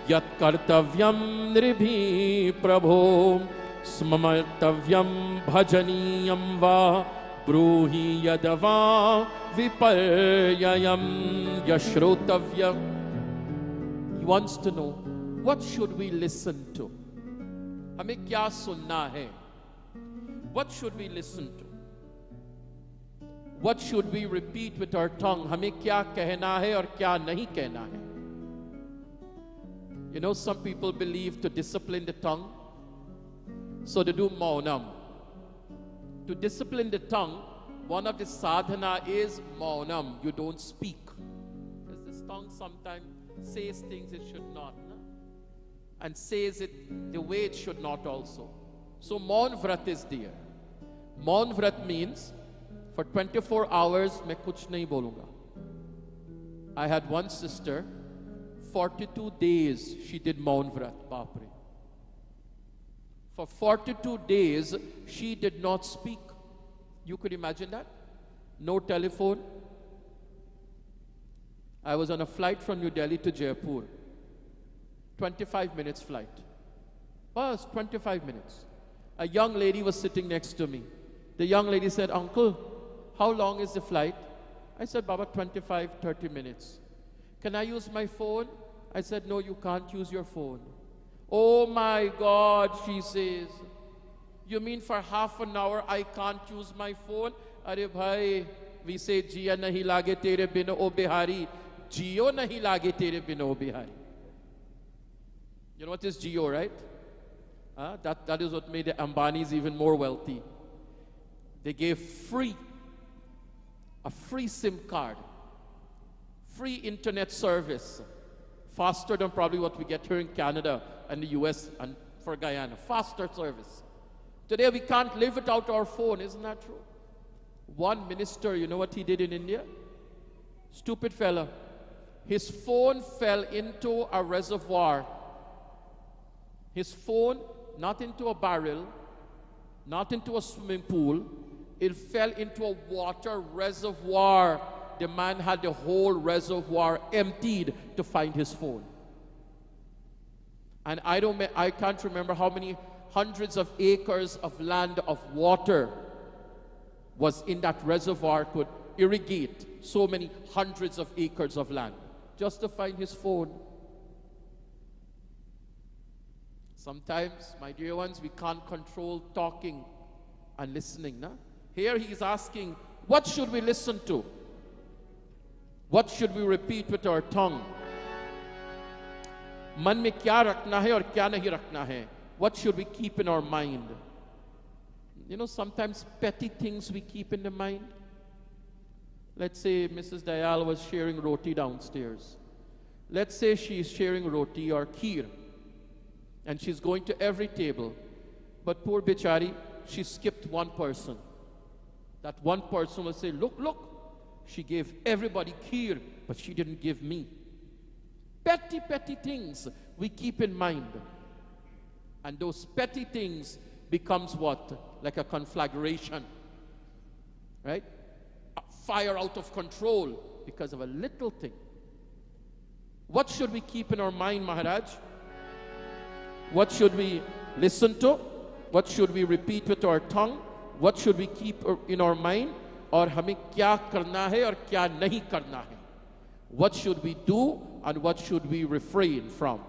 yat kartavyam nribhi prabho smamartavyam bhajaniyam va bruhi yadava viparyayam. Yashrutavya. He wants to know, what should we listen to? हमें क्या सुनना है? What should we listen to? What should we repeat with our tongue? हमें क्या कहना है और क्या नहीं कहना है? You know, some people believe to discipline the tongue, so they do maunam. To discipline the tongue, one of the sadhana is maunam. You don't speak. Because this tongue sometimes says things it should not, no? And says it the way it should not also. So maun vrat is there. Maun vrat means for 24 hours मैं कुछ नहीं बोलूँगा. I had one sister, 42 days she did maun vrat. Baap re. For 42 days she did not speak. You could imagine that? No telephone. I was on a flight from New Delhi to Jaipur. 25 minutes flight. Bus, 25 minutes. A young lady was sitting next to me. The young lady said, "Uncle, how long is the flight?" I said, "Baba, 25, 30 minutes. Can I use my phone?" I said, "No, you can't use your phone." "Oh my God," she says. "You mean for half an hour I can't use my phone?" Are bhai, we say, "Jiya nahi lage tere bin o bihari." Jiyo nahi lage tere bin o bihari. You know what is Jio, right? That is what made the Ambanis even more wealthy. They gave a free SIM card, free internet service, faster than probably what we get here in Canada and the US and for Guyana, faster service. Today we can't live without our phone, isn't that true? One minister, you know what he did in India? Stupid fella. His phone fell into a reservoir. His phone, not into a barrel, not into a swimming pool, it fell into a water reservoir. The man had the whole reservoir emptied to find his phone. And I can't remember how many hundreds of acres of land of water was in that reservoir to irrigate so many hundreds of acres of land just to find his phone. Sometimes, my dear ones, we can't control talking and listening. Na? Here he is asking, what should we listen to? What should we repeat with our tongue? मन में क्या रखना है और क्या नहीं रखना है? What should we keep in our mind? You know, sometimes petty things we keep in the mind. Let's say Mrs. Dayal was sharing roti downstairs. Let's say she is sharing roti or kheer. And she's going to every table. But poor Bichari, she skipped one person. That one person will say, look, look, she gave everybody kheer, but she didn't give me. Petty, petty things we keep in mind. And those petty things becomes what? Like a conflagration. Right? A fire out of control because of a little thing. What should we keep in our mind, Maharaj? What should we listen to? What should we repeat with our tongue? What should we keep in our mind? और हमें क्या करना है और क्या नहीं करना है? What should we do and what should we refrain from?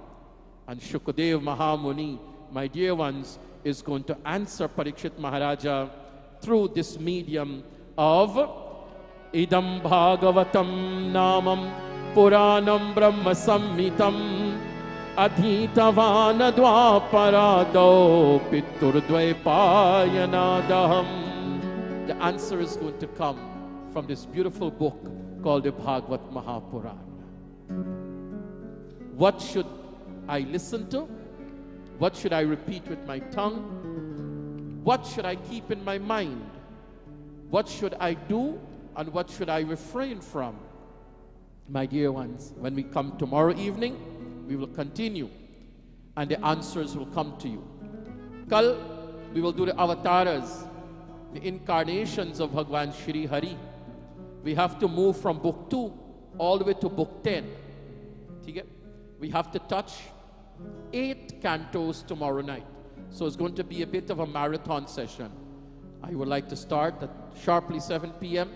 And Shukadev Mahamuni, my dear ones, is going to answer Parikshit Maharaja through this medium of Idam Bhagavatam Namam Puranam Brahma Samhitam Adhitavan Dwaparado Piturdvaipayanadaham. The answer is going to come from this beautiful book called the Bhagavad Mahapurana. What should I listen to? What should I repeat with my tongue? What should I keep in my mind? What should I do and what should I refrain from? My dear ones, when we come tomorrow evening, we will continue, and the answers will come to you. Kal, we will do the avatars, the incarnations of Bhagwan Shri Hari. We have to move from book 2 all the way to book 10. Okay? We have to touch 8 cantos tomorrow night. So it's going to be a bit of a marathon session. I would like to start at sharply 7 p.m.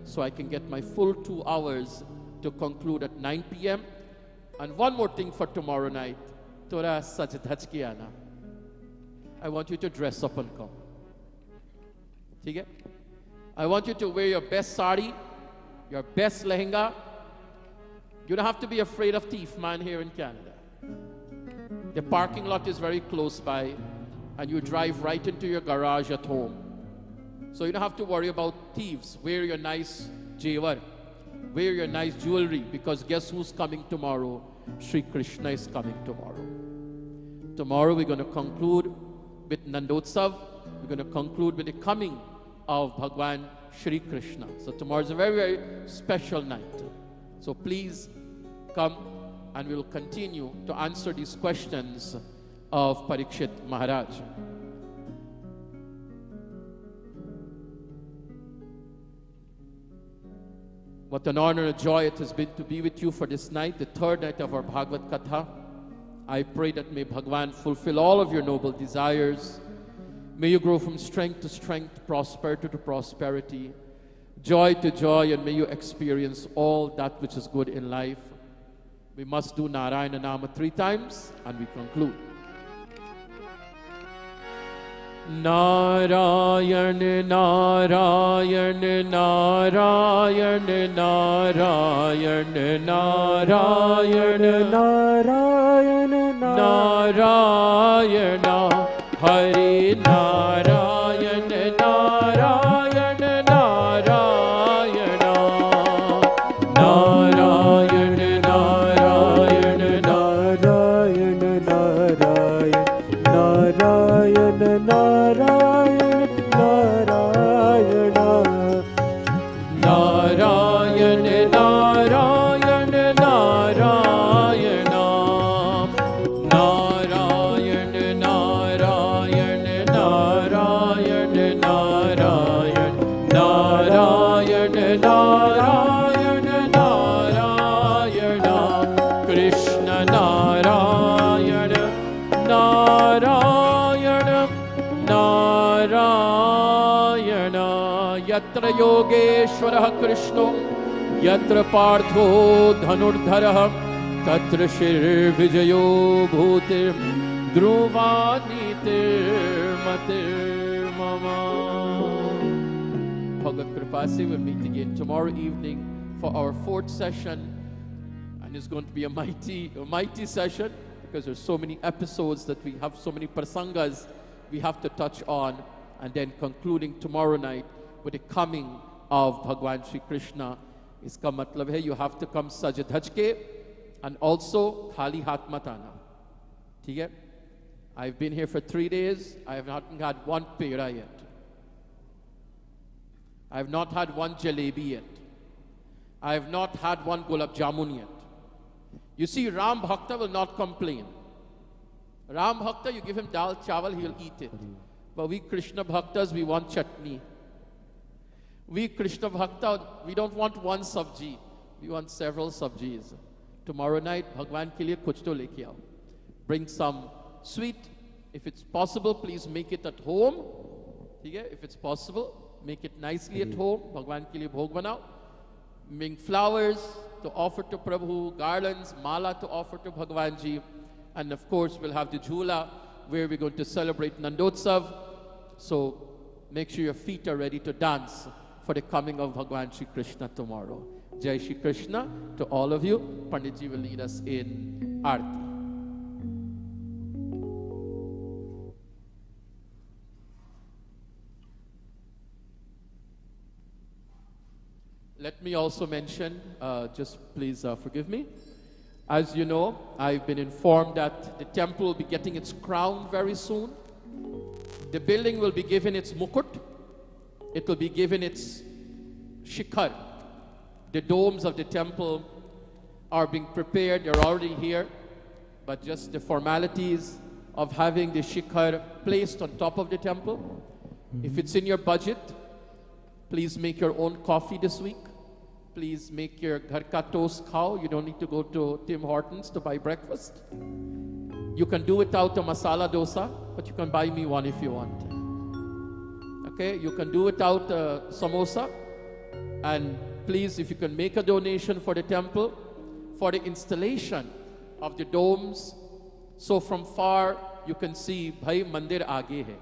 so I can get my full 2 hours to conclude at 9 p.m. And one more thing for tomorrow night. Tora Sajadhachkiana. I want you to dress up and come. Okay? I want you to wear your best sari, your best lehenga. You don't have to be afraid of thief man here in Canada. The parking lot is very close by, and you drive right into your garage at home. So you don't have to worry about thieves. Wear your nice jaywar. Wear your nice jewelry, because guess who's coming tomorrow? Sri Krishna is coming tomorrow. Tomorrow we're going to conclude with Nandotsav. We're going to conclude with the coming of Bhagwan Shri Krishna. So tomorrow is a very, very special night. So please come, and we will continue to answer these questions of Parikshit Maharaj. What an honor and joy it has been to be with you for this night, the third night of our Bhagwat Katha. I pray that may Bhagwan fulfill all of your noble desires. May you grow from strength to strength, prosperity to prosperity, joy to joy, and may you experience all that which is good in life. We must do Narayana Nama 3 times, and we conclude. Narayan, Narayan, Narayan, Narayan, Narayan, Narayana, Narayana, Hari Narayan, Narayan, Narayana, Narayan, Narayan, Narayan, Narayan, Narayan, Narayan, Narayan, Narayan, Narayana, Narayan, Narayan, Narayan, Narayan, Narayan, Narayan, Narayana, Krishna Narayana, Narayana, Narayana, Yatra Yogeshwarah Krishno, Yatra Partho Dhanurdharah, Tatra Shir Vijayo Bhutir Dhruvanitir Matir Mama. Bhagavad Kripasi will meet again tomorrow evening for our 4th session, and it's going to be a mighty session, because there's so many episodes that we have, so many prasangas we have to touch on, and then concluding tomorrow night with the coming of Bhagwan Shri Krishna. Iska matlab hai you have to come sajad hajke and also khali hat matana. ठीक है? I've been here for 3 days. I have not had one pera yet. I have not had one jalebi yet. I have not had one gulab jamun yet. You see, Ram Bhakta will not complain. Ram Bhakta, you give him dal chawal, he will eat it. But we Krishna Bhaktas, we want chutney. We Krishna Bhakta, we don't want one sabji. We want several sabjis. Tomorrow night, Bhagwan ke liye kuch to leke aao. Bring some sweet. If it's possible, please make it at home. If it's possible, make it nicely at home. Bhagwan ke liye bhog banao. Bring flowers to offer to Prabhu, garlands, mala to offer to Bhagwan Ji. And of course, we'll have the jhula where we're going to celebrate Nandotsav. So make sure your feet are ready to dance for the coming of Bhagwan Shri Krishna tomorrow. Jai Shri Krishna to all of you. Panditji will lead us in Aarti. Let me also mention, just please forgive me. As you know, I've been informed that the temple will be getting its crown very soon. The building will be given its mukut. It will be given its shikhar, the domes of the temple are being prepared. They're already here, but just the formalities of having the shikhar placed on top of the temple. If it's in your budget, please make your own coffee this week. Please make your ghar ka toast khao. You don't need to go to Tim Hortons to buy breakfast. You can do without a masala dosa, but you can buy me one if you want. Okay, you can do without a samosa. And please, if you can make a donation for the temple, for the installation of the domes. So from far, you can see, bhai mandir aage hai.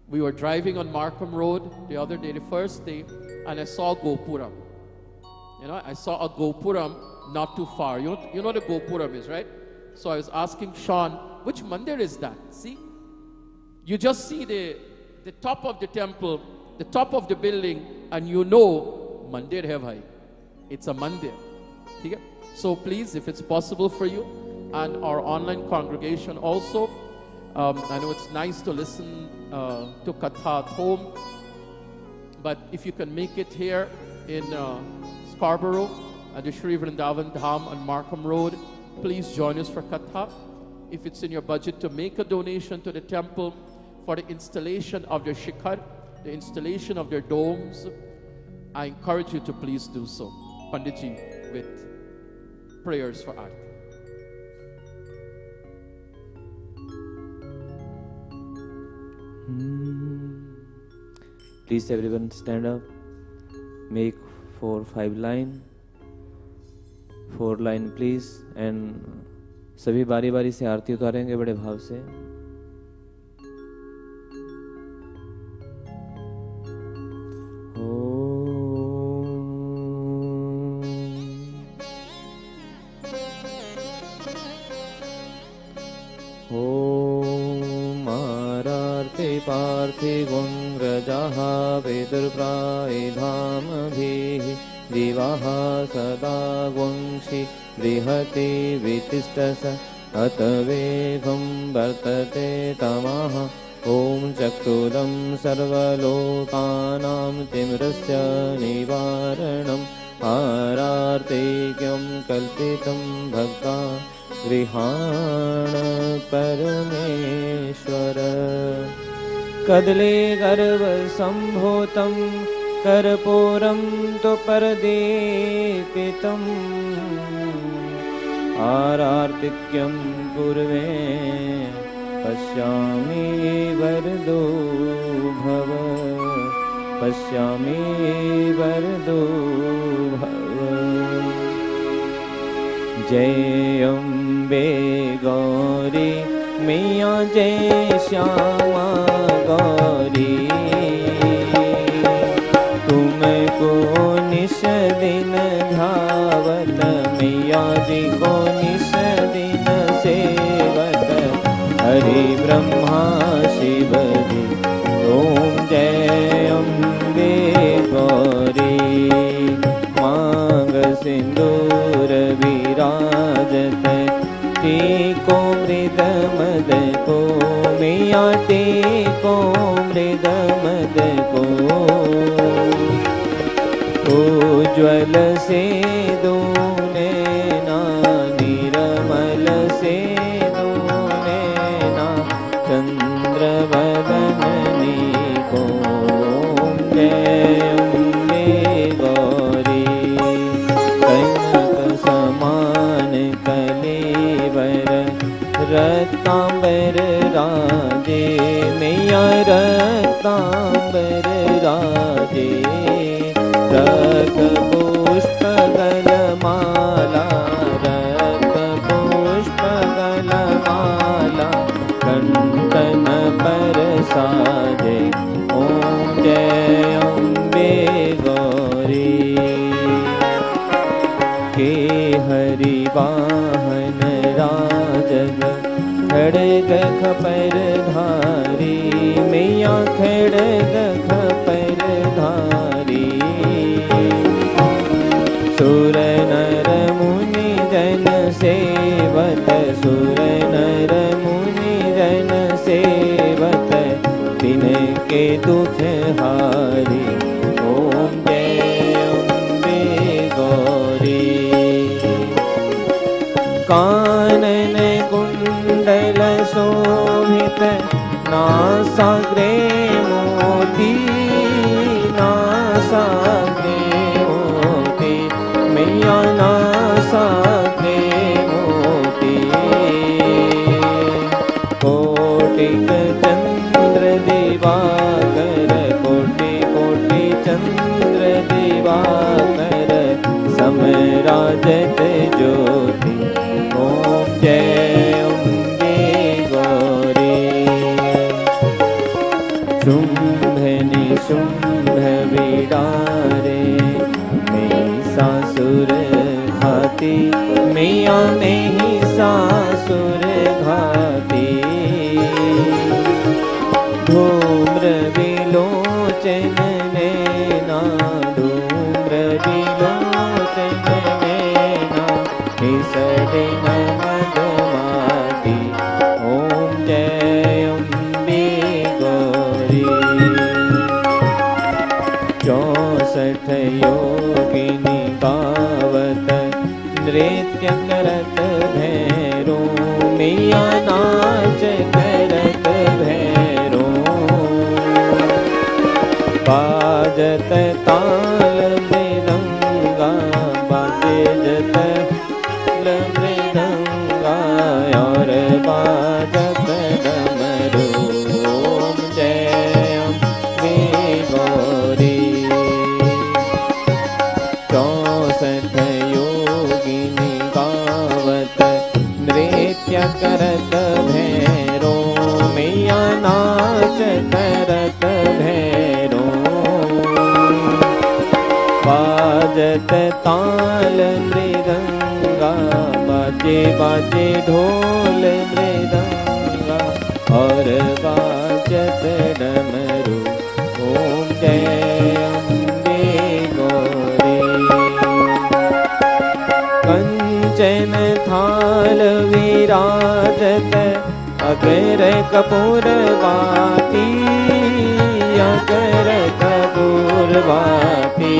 We were driving on Markham Road the other day, the first day, and I saw Gopuram. You know, I saw a Gopuram not too far. You know the Gopuram is, right? So I was asking Sean, which mandir is that? See? You just see the top of the temple, the top of the building, and you know, mandir hai bhai. It's a mandir. Okay? So please, if it's possible for you, and our online congregation also, I know it's nice to listen to Katha at home, but if you can make it here in Scarborough at the Shri Vrindavan Dham on Markham Road, please join us for Katha. If it's in your budget to make a donation to the temple for the installation of their shikhar, the installation of their domes, I encourage you to please do so. Panditji, with prayers for Aarti. Please everyone stand up. Make 4-5 line. 4 line please. And सभी बारी बारी से आरती उतारेंगे बड़े भाव से. पार्थे गुंग्रजाः वेदुर्प्राय धामभिः दिवाः सदा गुंषि बृहति वितिष्ठस अतवेगं वर्तते तमः ॐ चक्षुरं सर्वलोकानां तिमिरस्य निवारणम् आरार्तिक्यं कल्पितं भक्ता गृहाण परमेश्वर कदले गर्भ संभूतं कर्पूरं तु परदीपितम् आरार्तिक्यं कुर्वे पश्यामि वरदो भव पश्यामि वरदो भव जय अम्बे गौरी मैया जय श्यामा गौरी तुमको निश दिन धावत मैया जी को निश दिन सेवत हरि ब्रह्मा शिव जी ओम जय अम्बे गौरी मांग सिंदूर विराजत टीको मृद मद को मैया टीको मृद मद को उज्ज्वल से दूने ना निर्मल से दूने ना चंद्र वदनी को जय अम्बे गौरी कनक समान कलेवर रत्नांबर राजे मैया रत्नांबर राजे रक्त पुष्प गलमाला रक्त पुष्प गलमाला कंठन पर साजे ओम जय अम्बे गौरी के हरि वाहन राजग खड़ग खपर धारी मैया खड़ग खपर धारी सुर नर मुनि जन सेवत सुर नर मुनि जन सेवत तिनके दुख हारी ओम जय मैया ना साके मोती कोटिक चंद्र दिवाकर कोटि कोटि चंद्र दिवाकर समराजत ज्योति ओम जय अम्बे गौरी शुंभ निशुंभ बिडारे सासुर घाती मैया में ही सासुर घाती धूम्र विलोचन नैना धूम्र विलोचन नैना निसरे मधुमाती ओम जय अम्बे गौरी 64 योगिनी गावत नृत्य करत भैरो मैया नाच करत भैरो बाजत ताल मृदंगा बाजत मृदंगा और बाजत डमरू ओम जय अम्बे गौरी 64 योगिनी गावत नृत्य करत भैरो मैया नाच करत भैरो बाजत ताल मृदंगा बाजे बाजे ढोल मृदंगा और बाजत डमरू ओम जय अम्बे गौरी कंचन थाल विराजत अगर कपूर बाती अगर कपूर बाती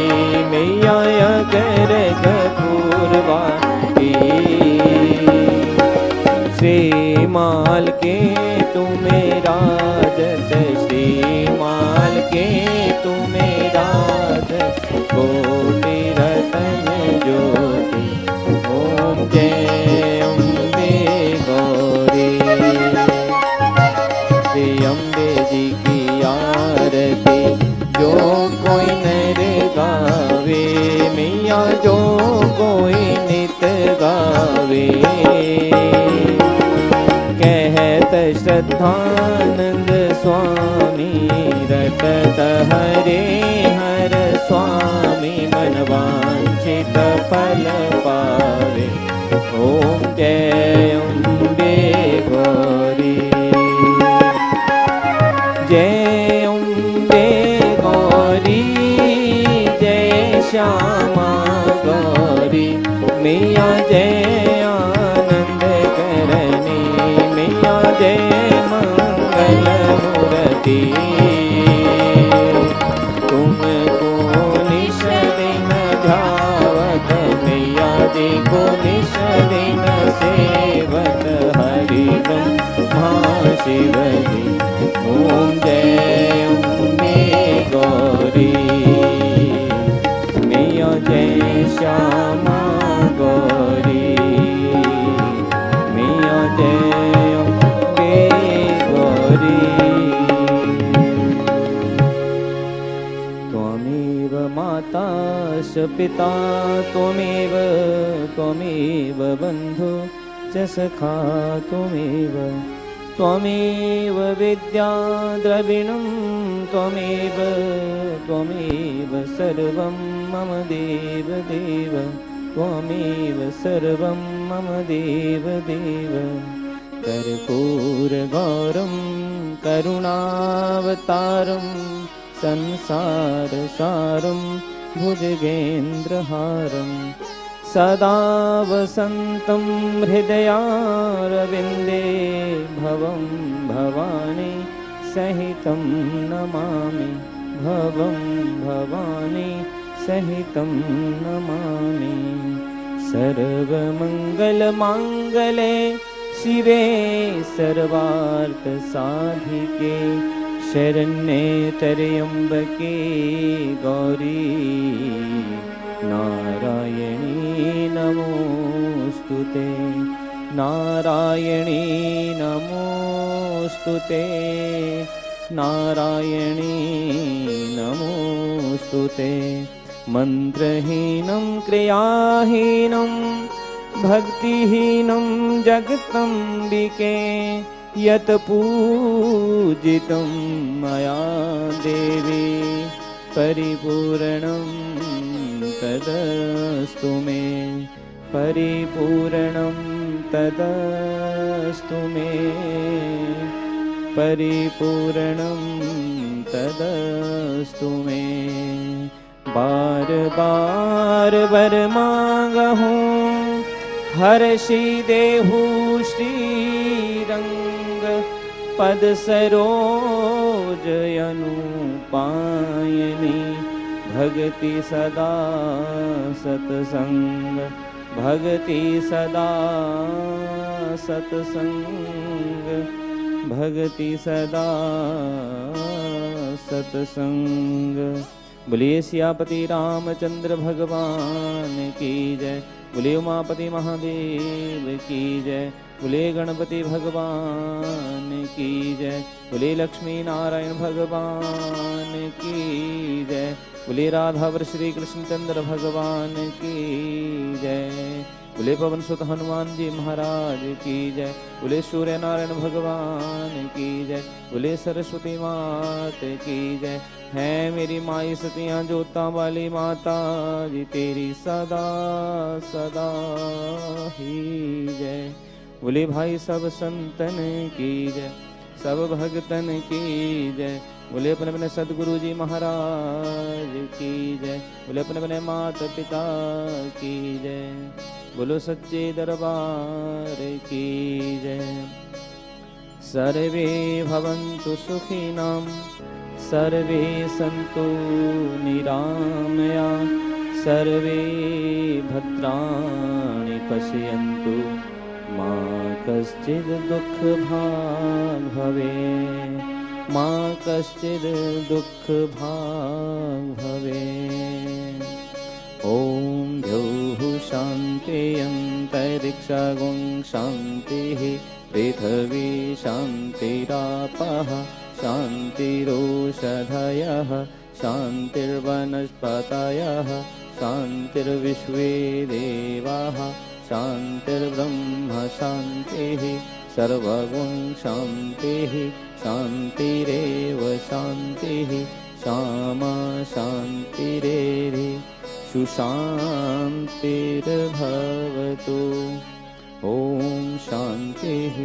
मैया अगर कपूर बाती श्रीमाल के तुम्हें राजत श्रीमाल के तुम्हें राजत कोटि रतन ज्योति ओम जय अम्बे गौरी श्री अम्बे जी की आरती जो कोई नर गावे मैया जो कोई नित गावे कहत श्रद्धानंद स्वामी रटत हरे हर स्वामी मन वांछित फल पावे ओम जय अम्बे गौरी जय अम्बे गौरी जय श्यामा गौरी मैया जय आनंद करनी मैया जय मंगल मूर्ति तुमको निश दिन ध्यावत मैया जी को निश दिन सेवत हरि ब्रह्मा शिव जी ओम जय अम्बे गौरी मैया जय श्यामा गौरी मैया जय अम्बे गौरी त्वमेव माता च पिता त्वमेव त्वमेव बन्धु च सखा त्वमेव त्वमेव विद्या द्रविणं त्वमेव त्वमेव सर्वं मम देव देव त्वमेव सर्वं मम देव देव कर्पूरगौरं करुणावतारं संसारसारं भुजगेन्द्रहारं सदा वसन्तं हृदयारविन्दे भवं भवानी सहितं नमामि भवं भवानी सहितं नमामि सर्वमङ्गलमाङ्गले शिवे सर्वार्थसाधिके शरण्ये त्र्यम्बके गौरी नारायणी नारायणी नमोस्तुते नारायणी नमोस्तुते मन्त्रहीनं क्रियाहीनं भक्तिहीनं जगदम्बिके यत् पूजितं मया देवी परिपूर्णं तदस्तु मे परिपूर्णं तदस्तु मे परिपूर्णं तदस्तु मे बार बार वर मांगहूँ हर्षि देहु श्रीरंग पद सरोज अनुपायनी भक्ति सदा सत्संग भक्ति सदा सत्संग भक्ति सदा सत्संग। बोलिए सियापति रामचंद्र भगवान की जय। बोलिए उमापति महादेव की जय। बोलिए गणपति भगवान की जय। बोलिए लक्ष्मी नारायण भगवान की जय। बोलिए राधावर श्री कृष्णचंद्र भगवान की जय। बोले पवन सुत हनुमान जी महाराज की जय। बोले सूर्य नारायण भगवान की जय। बोले सरस्वती मात की जय। है मेरी माई सतियां जोता वाली माता जी तेरी सदा सदा ही जय। बोले भाई सब संतन की जय सब भगतन की जय। बोले अपने अपने सदगुरु जी महाराज की जय। बोले अपने अपने माता पिता की जय। बोलो सच्चे दरबार की जय। सर्वे भवन्तु सुखिनां सर्वे सन्तु निरामया सर्वे भद्राणि पश्यन्तु मा कश्चित् दुःखभाग् भवेत् मा कश्चित् दुःखभाग् भवेत्। ॐ द्यौः शान्ति अन्तरिक्षगुं शान्तिः पृथिवी शान्तिरापः शान्तिरोषधयः शान्तिर्वनस्पतयः शान्तिर्विश्वे देवाः शान्तिर्ब्रह्म शान्तिः सर्वगुण शान्तिः शान्तिरेव शान्तिः शामा शान्तिरेधि सुशान्तिर्भवतु। ॐ शान्तिः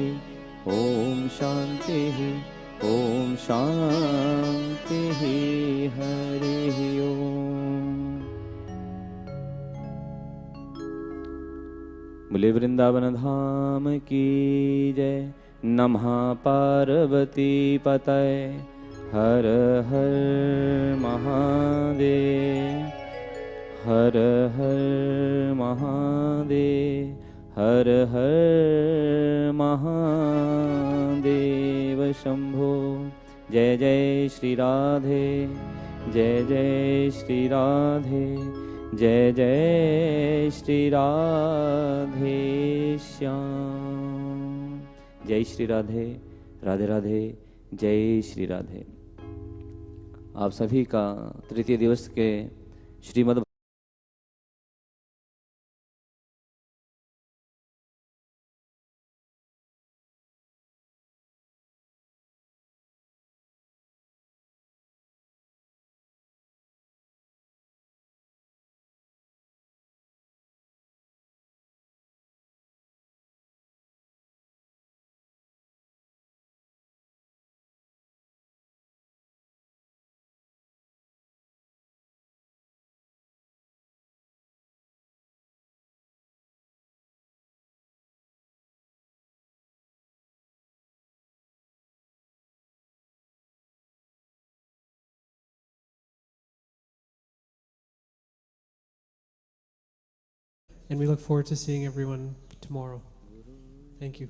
ॐ शान्तिः ॐ शान्तिः हरिः ओम्। बोले वृंदावन धाम की जय। नमः पार्वती पतये हर हर महादेव हर हर महादेव हर हर महादेव शंभो। जय जय श्री राधे जय जय श्री राधे जय जय श्री राधे श्याम। जय श्री राधे राधे राधे जय श्री राधे। आप सभी का तृतीय दिवस के Shrimad And we look forward to seeing everyone tomorrow. Thank you.